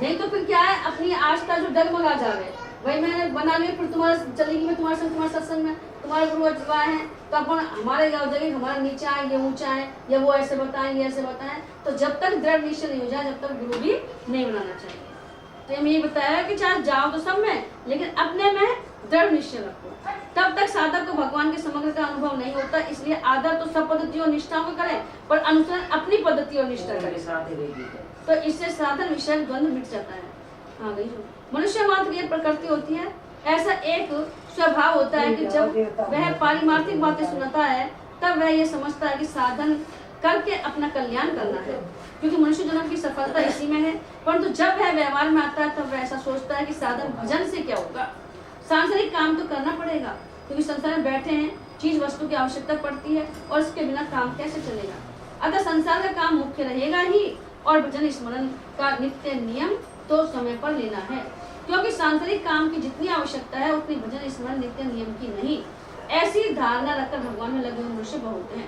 नहीं तो फिर क्या है, अपनी आस्था जो डगमगा जावे, भाई मैंने बना लिया, फिर तुम्हारा चलेगी में तुम्हारे संग, तुम्हारे सत्संग में तुम्हारे गुरु अजवाए हैं तो अपन हमारे गाँव जगह हमारा नीचा है, ये ऊंचा है, या वो ऐसे बताएं, ये ऐसे बताएं, तो जब तक दृढ़ निश्चय नहीं हो जाए जब तक गुरु भी नहीं बनाना चाहिए। तो हम ये बताया कि चाहे जाओ तो सब में, लेकिन अपने में दृढ़ निश्चय रखो, तब तक साधक को भगवान के समग्र का अनुभव नहीं होता। इसलिए आदर तो सब पद्धतियों और निष्ठाओं को करें, पर अनुसरण अपनी पद्धति और निष्ठा करें, तो इससे साधन विषय द्वंद्व मिट जाता है। हाँ गई जो मनुष्य मात्र की प्रकृति होती है, ऐसा एक स्वभाव होता है कि जब वह पारिमार्थिक बातें सुनाता है तब वह ये समझता है कि साधन करके अपना कल्याण करना है, क्योंकि मनुष्य जन्म की सफलता इसी में है। परंतु जब वह व्यवहार में आता है तब वह ऐसा सोचता है कि साधन भजन से क्या होगा, सांसारिक काम तो करना पड़ेगा, क्योंकि संसार में बैठे हैं, चीज वस्तु की आवश्यकता पड़ती है और इसके बिना काम कैसे चलेगा। अतः संसार का काम मुख्य रहेगा ही और भजन स्मरण का नित्य नियम तो समय पर लेना है, क्योंकि सांसारिक काम की जितनी आवश्यकता है उतनी भजन स्मरण नित्य नियम की नहीं। ऐसी धारणा रखकर भगवान में लगे हुए मनुष्य बहुत हैं।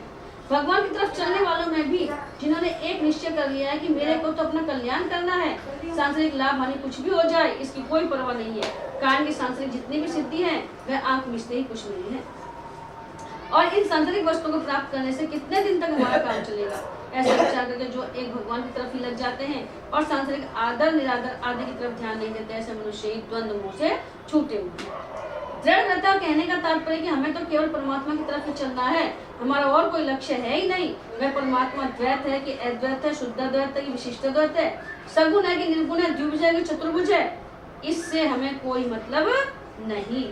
भगवान की तरफ चलने वालों में भी जिन्होंने एक निश्चय कर लिया है कि मेरे को तो अपना कल्याण करना है, सांसारिक लाभ हानि कुछ भी हो जाए इसकी कोई परवाह नहीं है, कारण की सांसारिक जितनी भी सिद्धि है वह आंख मिचते ही कुछ नहीं है, और इन सांसारिक वस्तुओं को प्राप्त करने से कितने दिन तक हमारा काम चलेगा। ऐसा विचार करके जो एक भगवान की तरफ ही लग जाते हैं और सांसारिक आदर निरादर आदि की तरफ ध्यान नहीं देते, ऐसे मनुष्य ही द्वंद्व मुंह से छूटे हुए हैं। दृढ़ता कहने का तात्पर्य कि हमें तो केवल परमात्मा की तरफ ही चलना है, हमारा और कोई लक्ष्य है ही नहीं। वह परमात्मा द्वैत है कि अद्वैत है, शुद्ध द्वैत है कि विशिष्ट द्वैत है, सगुण है कि निर्गुण है, द्विभुज है कि चतुर्भुज है, इससे हमें कोई मतलब नहीं।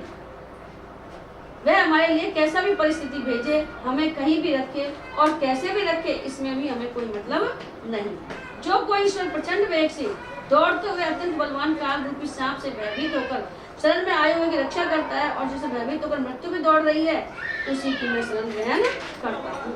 वह हमारे लिए कैसा भी परिस्थिति भेजे, हमें कहीं भी रखे और कैसे भी रखे, इसमें भी हमें कोई मतलब नहीं। जो कोई ईश्वर प्रचंड वेग से दौड़ते हुए अत्यंत बलवान काल रूपी सांप से भयभीत होकर शरण में आए हुए की रक्षा करता है और जैसे भयभीत होकर मृत्यु भी दौड़ रही है, उसी की मैं शरण ग्रहण करता हूँ।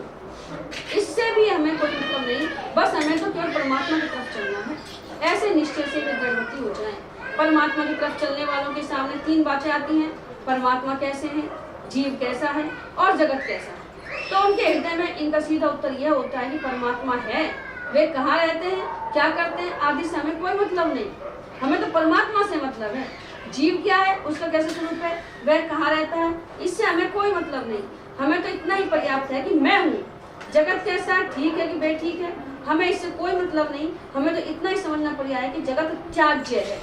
इससे भी हमें कोई मतलब नहीं, बस हमें तो केवल परमात्मा की तरफ चलना है। ऐसे निश्चय से वे दृढ़वती हो जाएं। परमात्मा की तरफ चलने वालों के सामने 3 बातें आती हैं, परमात्मा कैसे है, जीव कैसा है और जगत कैसा है। तो उनके हृदय में इनका सीधा उत्तर यह होता है कि परमात्मा है, वे कहाँ रहते हैं, क्या करते हैं आदि से हमें कोई मतलब नहीं, हमें तो परमात्मा से मतलब है। जीव क्या है, उसका कैसे स्वरूप है, वह कहाँ रहता है, इससे हमें कोई मतलब नहीं, हमें तो इतना ही पर्याप्त है कि मैं हूँ। जगत कैसा है, ठीक है कि बेठीक है, हमें इससे कोई मतलब नहीं, हमें तो इतना ही समझना पड़ है कि जगत त्याज्य है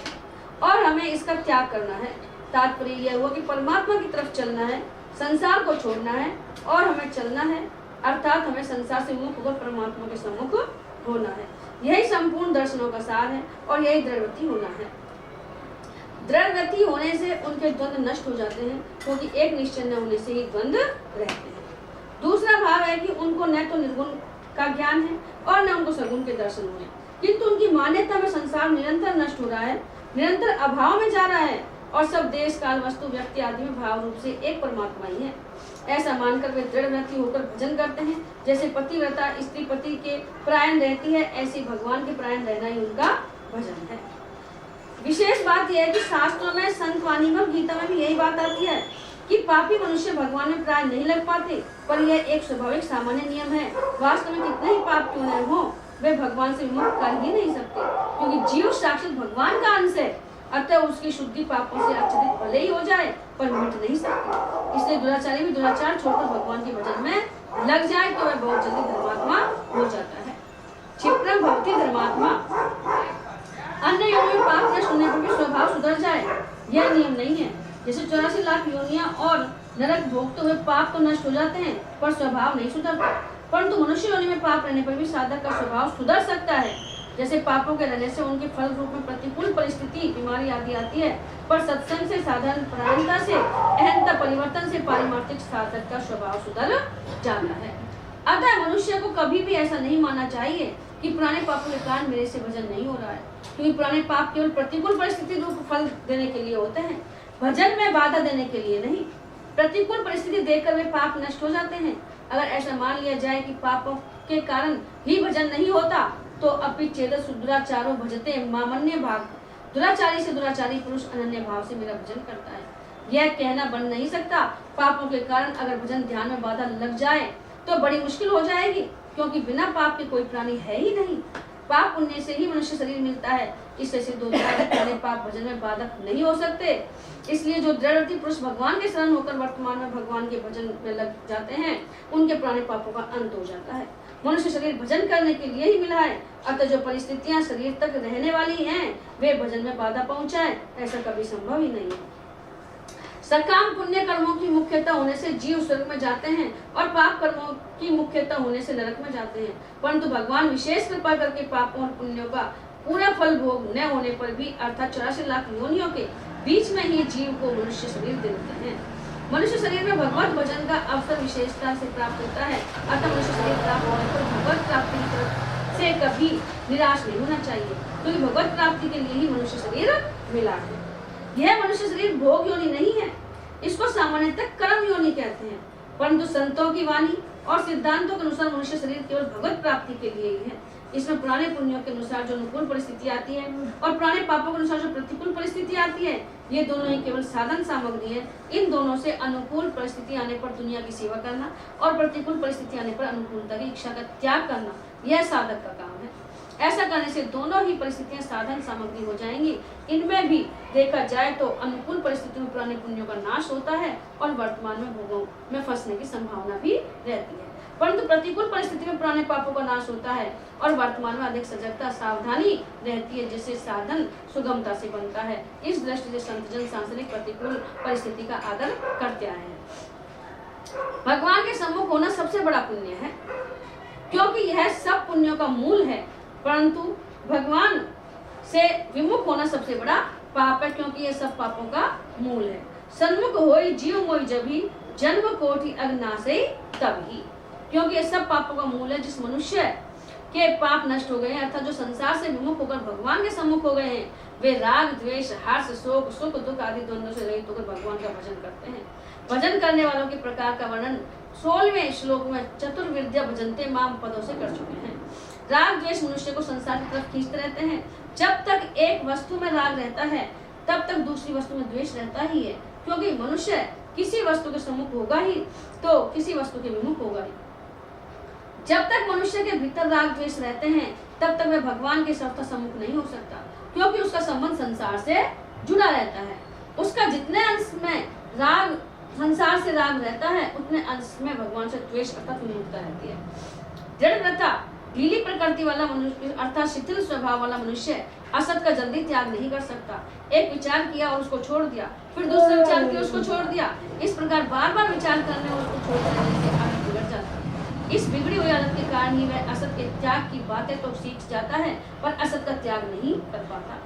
और हमें इसका त्याग करना है। तात्पर्य यह हुआ कि परमात्मा की तरफ चलना है, संसार को छोड़ना है और हमें चलना है, अर्थात हमें संसार से मुक्त होकर परमात्मा के सम्मुख होना है। यही संपूर्ण दर्शनों का सार है और यही दृढ़व्रती होना है। दृढ़व्रती होने से उनके द्वंद्व नष्ट हो जाते हैं, क्योंकि एक निश्चय न होने से ही द्वंद्व रहते हैं। दूसरा भाव है कि उनको न तो निर्गुण का ज्ञान है और न उनको सगुण के दर्शन हुए, किंतु उनकी मान्यता में संसार निरंतर नष्ट हो रहा है, निरंतर अभाव में जा रहा है और सब देश काल वस्तु व्यक्ति आदि में भाव रूप से एक परमात्मा ही है। ऐसा मानकर वे दृढ़व्रती होकर भजन करते हैं। जैसे पतिव्रता स्त्री पति के परायण रहती है, ऐसी भगवान के परायण रहना ही उनका भजन है। विशेष बात यह है कि शास्त्रों में, संत वाणी में, गीता में भी यही बात आती है कि पापी मनुष्य भगवान में प्राय नहीं लग पाते, पर यह एक स्वाभाविक सामान्य नियम है। वास्तव में कितने ही पाप क्यों न हो, वे भगवान से विमुख कर ही नहीं सकते, क्योंकि जीव साक्षात भगवान का अंश है। अतः उसकी शुद्धि पापों से आच्छादित भले ही हो जाए, पर मिट नहीं सकती। इसलिए दुराचारी भी दुराचार छोड़कर भगवान के भजन में लग जाए तो वह बहुत जल्दी धर्मात्मा हो जाता है। क्षिप्रम भक्ति धर्मात्मा। अन्य योनियों में पाप नष्ट होने पर भी स्वभाव सुधर जाए, यह नियम नहीं है। जैसे 84 लाख योनियां और नरक भोगते हुए पाप तो नष्ट हो जाते हैं, पर स्वभाव नहीं सुधरता। परंतु मनुष्य योनि में पाप रहने पर भी साधक का स्वभाव सुधर सकता है। जैसे पापों के रहने से उनके फल रूप में प्रतिकूल परिस्थिति, बीमारी आदि आती है, पर सत्संग से, साधारण परायणता से, अहंता परिवर्तन से पारिमार्थिक साधक का स्वभाव सुधर जाता है। अतः मनुष्य को कभी भी ऐसा नहीं मानना चाहिए कि पुराने पापों के कारण मेरे से भजन नहीं हो रहा है, क्योंकि पुराने पाप केवल प्रतिकूल परिस्थिति रूप फल देने के लिए होते हैं, भजन में बाधा देने के लिए नहीं। प्रतिकूल परिस्थिति देखकर वे पाप नष्ट हो जाते हैं। अगर ऐसा मान लिया जाए कि पापों के कारण ही भजन नहीं होता, तो अपि चेदस दुराचारो भजते मामन्य भाग। दुराचारी से दुराचारी पुरुष अनन्य भाव से मेरा भजन करता है। यह कहना बन नहीं सकता। पापों के कारण अगर भजन ध्यान में बाधा लग जाए तो बड़ी मुश्किल हो जाएगी, क्योंकि बिना पाप के कोई प्राणी है ही नहीं। पाप पुण्य से ही मनुष्य शरीर मिलता है। इससे सिद्ध होता है कि पाप भजन में बाधक नहीं हो सकते। इसलिए जो दृढ़व्रती पुरुष भगवान के शरण होकर वर्तमान में भगवान के भजन में लग जाते हैं, उनके पुराने पापों का अंत हो जाता है। मनुष्य शरीर भजन करने के लिए ही मिला है, अतः जो परिस्थितियां शरीर तक रहने वाली हैं, वे भजन में बाधा पहुंचाए, ऐसा कभी संभव ही नहीं है। सकाम पुण्य कर्मों की मुख्यता होने से जीव स्वर्ग में जाते हैं और पाप कर्मों की मुख्यता होने से नरक में जाते हैं। परंतु भगवान विशेष कृपा करके पापों और पुण्यों का पूरा फल भोग न होने पर भी, अर्थात 84 लाख योनियों के बीच में ही जीव को मनुष्य शरीर देते हैं। मनुष्य शरीर में भगवत भजन का अवसर विशेषता से प्राप्त होता है। अतः मनुष्य शरीर प्राप्त होने पर भगवत प्राप्ति की तरफ से कभी निराश नहीं होना चाहिए, क्योंकि भगवत प्राप्ति के लिए ही मनुष्य शरीर मिला है। यह मनुष्य शरीर भोग योनि नहीं है, इसको सामान्यतः कर्म योनि कहते हैं। परंतु संतों की वाणी और सिद्धांतों के अनुसार मनुष्य शरीर केवल भगवत प्राप्ति के लिए ही है। इसमें पुराने पुण्यों के अनुसार जो अनुकूल परिस्थिति आती है और पुराने पापों के अनुसार जो प्रतिकूल परिस्थिति आती है, ये दोनों ही केवल साधन सामग्री है। इन दोनों से अनुकूल परिस्थिति आने पर दुनिया की सेवा करना और प्रतिकूल परिस्थिति आने पर अनुकूलता की इच्छा का त्याग करना, यह साधक का काम है। ऐसा करने से दोनों ही परिस्थितियां साधन सामग्री हो जाएंगी। इनमें भी देखा जाए तो अनुकूल परिस्थितियों में पुराने पुण्यों का नाश होता है और वर्तमान में भोगों में फंसने की संभावना भी रहती है। परंतु प्रतिकूल परिस्थिति में पुराने पापों का नाश होता है और वर्तमान में अधिक सजगता, सावधानी रहती है, जिससे साधन सुगमता से बनता है। इस दृष्टि से संतजन सांसारिक प्रतिकूल परिस्थिति का आदर करते आए हैं। भगवान के सम्मुख होना सबसे बड़ा पुण्य है, क्योंकि यह सब पुण्यों का मूल है। परंतु भगवान से विमुख होना सबसे बड़ा पाप है, क्योंकि यह सब पापों का मूल है। सन्मुख होई जीव मोई जभी, जन्म कोटि अग्नाशय तभी। क्योंकि ये सब पापों का मूल है। जिस मनुष्य के पाप नष्ट हो गए हैं, अर्थात जो संसार से विमुख होकर भगवान के सम्मुख हो गए हैं, वे राग, द्वेष, हर्ष, शोक, सुख, दुख आदि द्वंद्वों से रहित होकर भगवान का भजन करते हैं। भजन करने वालों के प्रकार का वर्णन 16वें श्लोक में चतुर्विद्या भजन्ते माम पदों से कर चुके हैं। राग द्वेष मनुष्य को संसार की तरफ खींचते रहते हैं। जब तक एक वस्तु में राग रहता है, तब तक दूसरी वस्तु में द्वेष रहता ही है, क्योंकि मनुष्य किसी वस्तु के सम्मुख होगा ही तो किसी वस्तु के विमुख होगा ही। जब तक मनुष्य के भीतर राग द्वेष रहते हैं, तब तक वह भगवान के सर्वथा सम्मुख नहीं हो सकता, क्योंकि उसका संबंध संसार से जुड़ा रहता है। उसका जितने अंश में राग, संसार से राग रहता है, उतने अंश में भगवान से द्वेष अर्थात विमुखता रहती है। दृढ़व्रता, ढीली प्रकृति वाला मनुष्य अर्थात शिथिल स्वभाव वाला मनुष्य असत का जल्दी त्याग नहीं कर सकता। एक विचार किया और उसको छोड़ दिया, फिर दूसरा विचार किया उसको छोड़ दिया। इस प्रकार बार बार विचार करने और उसको छोड़ देने से आगे बिगड़ जाता है। इस बिगड़ी हुई आदत के कारण ही वह असत के त्याग की बातें तो सीख जाता है, पर असत का त्याग नहीं कर पाता।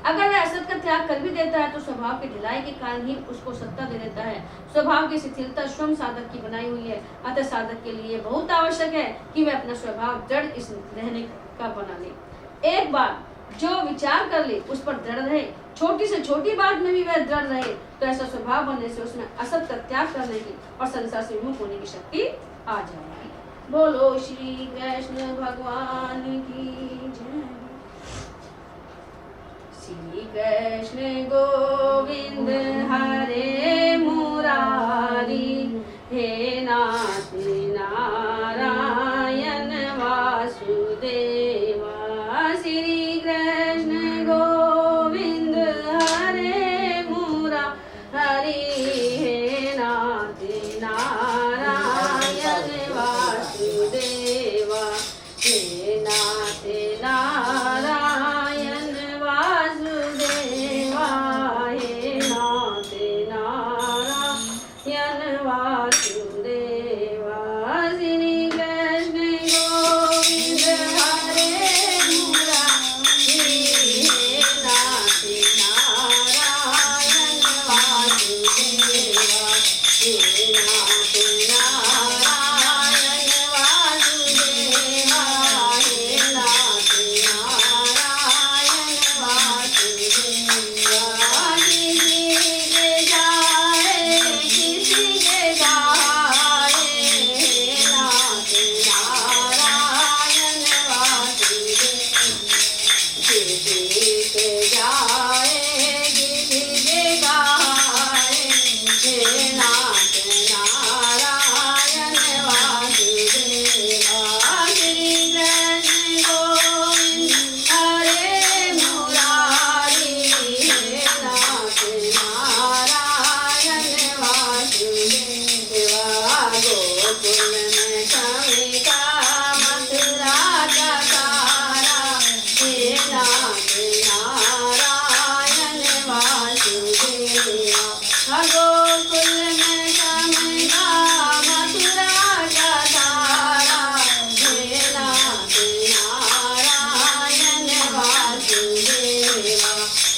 अगर वह असत का त्याग कर भी देता है तो स्वभाव की ढिलाई के कारण ही उसको सत्ता दे देता है। स्वभाव की शिथिलता स्वयं साधक की बनाई हुई है, अतः साधक के लिए बहुत आवश्यक है कि वह अपना स्वभाव दृढ़ इस रहने का बना ले। एक बार जो विचार कर ले उस पर दृढ़ रहे, छोटी से छोटी बात में भी वह दृढ़ रहे, तो ऐसा स्वभाव बनने से उसमें असत का त्याग करने की और संसार से विमुख होने की शक्ति आ जाएगी। बोलो श्री कृष्ण भगवान की जय। श्री कृष्ण गोविंद हरे मुरारी, हे नाथ नारायण वासुदेवा। श्री कृष्ण गोविंद हरे मुरारी, हे नाथ नारायण वासुदेवा। हे नाथ नारायण वासुदेवा, हे नाथ नारायण वासुदेवा। श्री कृष्ण गोविंद हरे मुरारी, हे नाथ नारायण वासुदेवा। हे नाथ नारायण वासुदेवा, हे नाथ नारायण वासुदेवा। किसी के जाए किसी के जाए, हे नाथ नारायण वासुदेवा। किसी के जाए किसी के गाए, हे नाथ नारायण वासुदेवा। श्री कृष्ण गोविंद हरे मुरारी, हे नाथ नारायण वासुदेवा। गोकुल में चमिका मथुरा का तारा, हे नाथ नारायण वासुदेवा। गोकुल में चमका मथुरा का तारा, हे नाथ नारायण वासुदेवा।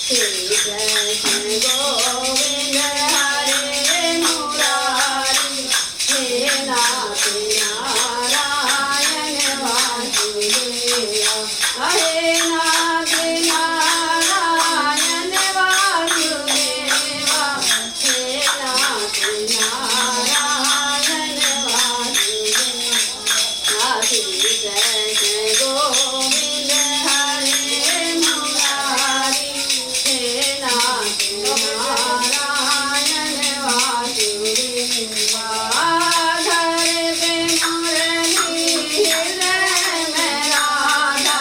श्री कृष्ण गोविंद हरे मुरारी, हे नाथ नारायण वासुदेवा। हे नाथ नारायण वासुदेवा, हे नाथ नारायण वासुदेवा। श्री कृष्ण गोविंद हरे मुरारी, हे नाथ नारायण वासुदेवा। घर पे मुरली हृदय में राधा,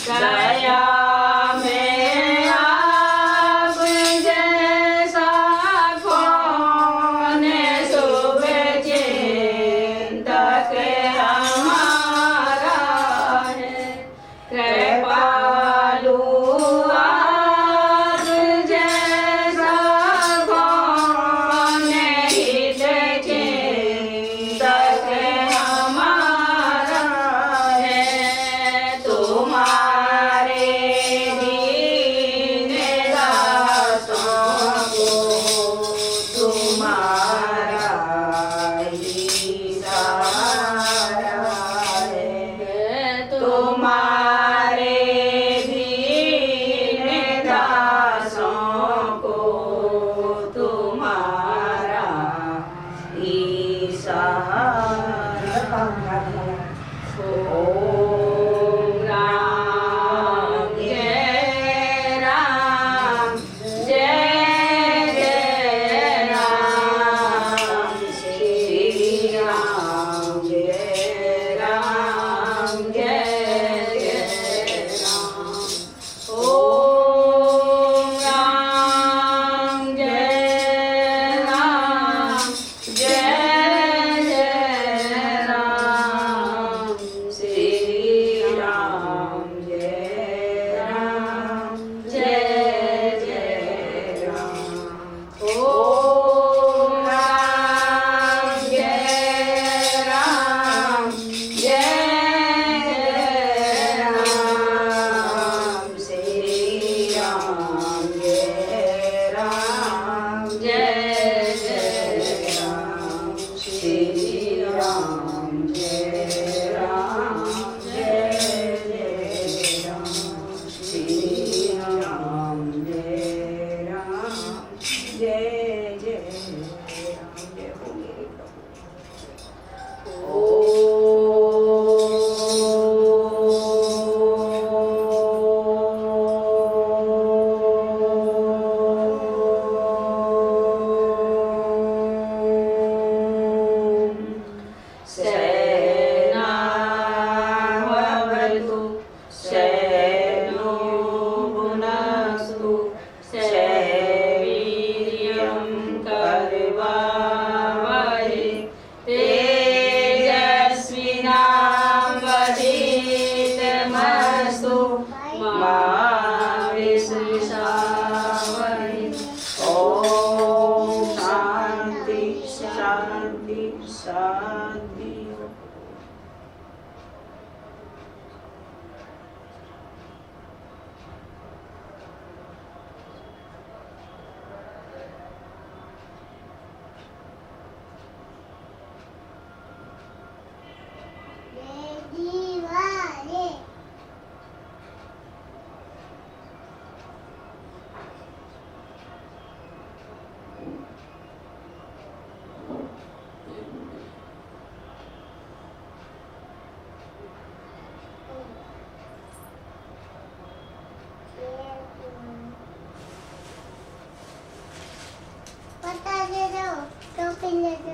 दया में आप जैसा कौन शुभ चिंतक हमारा है। कृपालु आप जैसा कौन हित चिंतक हमारा है। तुम्हारे दीन दासों को तुम्हारा ही सहारा है। तुम्हारे दीन दासों को तुम्हारा ही सहारा। ओम राम जय राम जय जय राम श्री राम जय राम जय जय राम। ओम राम जय राम जय जय राम श्री राम जय राम जय जय राम। ओम राम जय राम जय जय राम श्री राम जय राम जय जय राम श्री राम जय राम जय जय राम श्री राम जय राम जय जय राम। जय हो मेरे ओम सेनावतु सेनो भुनस्तु सवीर्यं करवावहै तेजस्विनावधीतमस्तु मा विद्विषावहै। ओम शांति शांति शांति।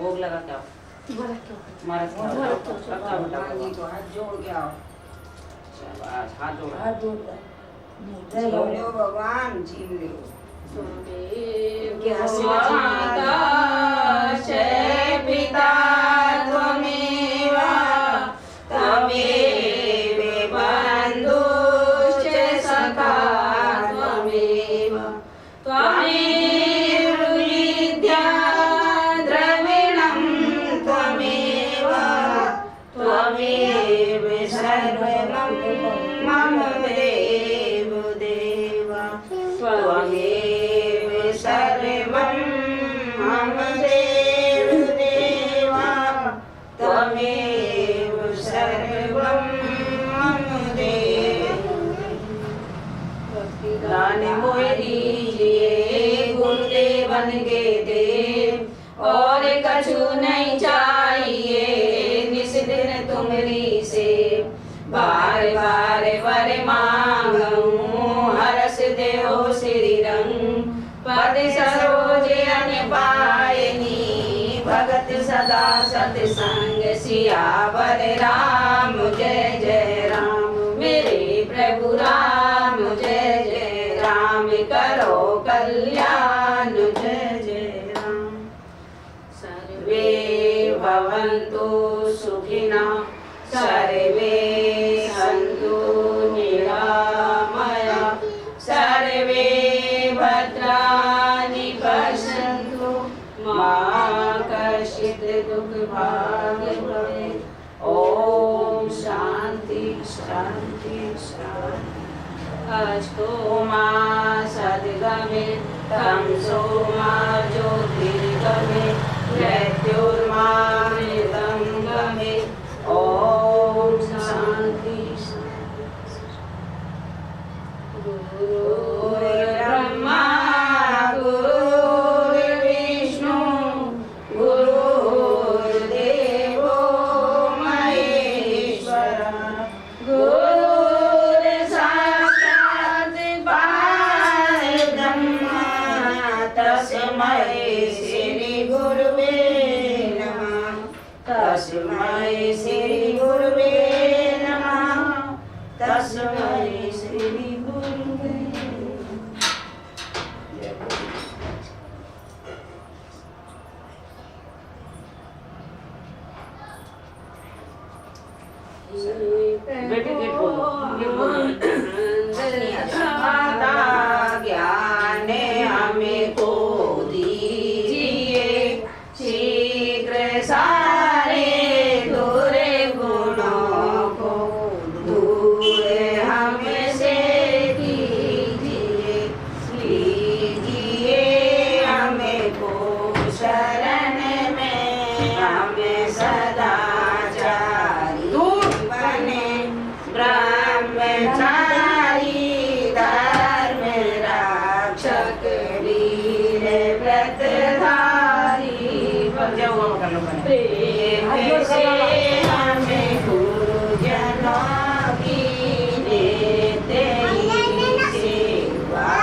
भोग लगा के आओ। हमारा हाथ जोड़ के आओ। शाबाश, हाथ जोड़ लो भगवान, जीव लो। माता पिता त्वमेव त्वमेव बन्धुश्च सखा त्वमेव त्वमेव विद्या द्रविणं त्वमेव त्वमेव सर्वं मम देव देव त्वमेव सर्वं मम देव देव त्वमेव सर्वं मम देव। दान मोह दीजिए गुरुदेवन के देव, और कछु नहीं चाहिए निस दिन तुमरी से। बार बार वर मांगूं हरस देओ श्री रंग, पद सरोज अन पायनी भगत सदा सतसंग। सियावर राम जय जय राम, मेरे प्रभु राम। भाग्य भवे। ओम शांति शांति शांति। अस्तु मा सद्गमे तमसो मा ज्योतिर्गमे मृत्युर्मा मृतंगमे। ओम शांति गुरुर्ब्रह्मा गुरुर्विष्णु गुरुर्देवो महेश्वर गुरुर्साक्षात् परब्रह्म तस्मै श्री गुरुवे नमः। तस्मै श्री गुरुवे नमः। तस्मै श्री गुरुवे बेटी गीत बोलो, गीत बोलो। माता ज्ञान हमें को दीजिए शीघ्र सारे दूर गुणों को दूर हमसे कीजिए। लीजिए हमें को शरण में हमें सदाचारी बने ब्रह्मचारी धर्म रक्षक वीर व्रतधारी प्रेम से हमें गुरुजनों की नित्य सेवा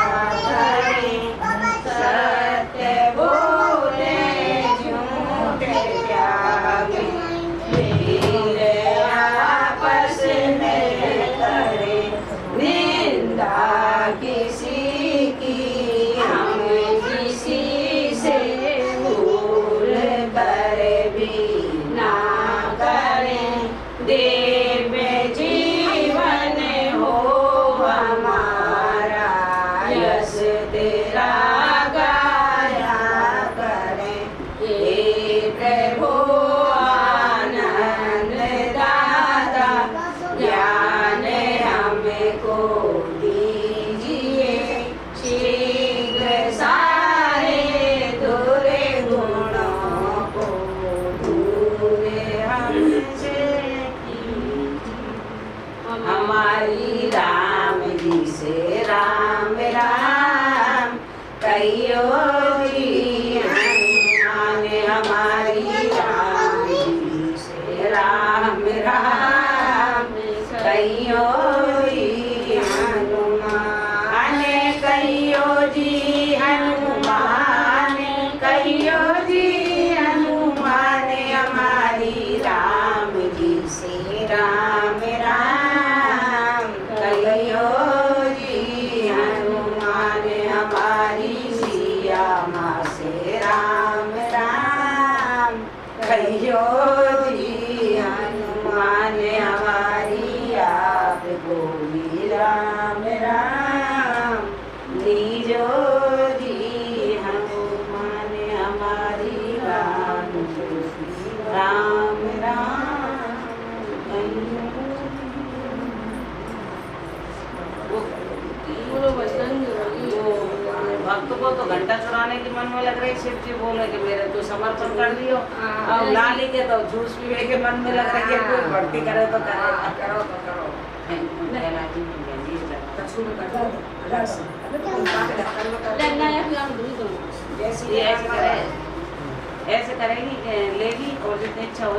करें। सत्य बोले झूठ त्यागे वीर आपस में करे। निंदा किसी की हम किसी से भूल कर भी ना करें। दिव्य जीवन हो हमारा यश तेरा गाया करें। हे प्रभु आनंद दाता ज्ञान हमको दीजिए। शीघ्र सारे दूर गुणों को दूर हमसे कीजिए। हमारी राम जी से राम राम कहियो जी हनुमान। हमारी राम जी से राम राम कहियो जी हनुमान। कहियो जी हनुमान कहियो जी हनुमान। हमारी राम जी से राम राम कहियो जी हनुमान। हमारी सिया माँ से राम राम कहियो जी हनुमान। हमारी आपको भी राम राम लीजो जी हनुमान। हमारी राम को भी राम राम कहियो। बोलो बजरंग बली। भक्त को तो घंटा चुराने के मन में लग रही। शिव जी बोले कि मेरे तो समर्पण कर दियो। अब लाली के तो जूस पीने के मन में लग रही है। कोई भक्ति करे तो करे, करो तो करो। लेना है फिर आप दूर करो। ऐसे करेगी लेगी और जितनी इच्छा हो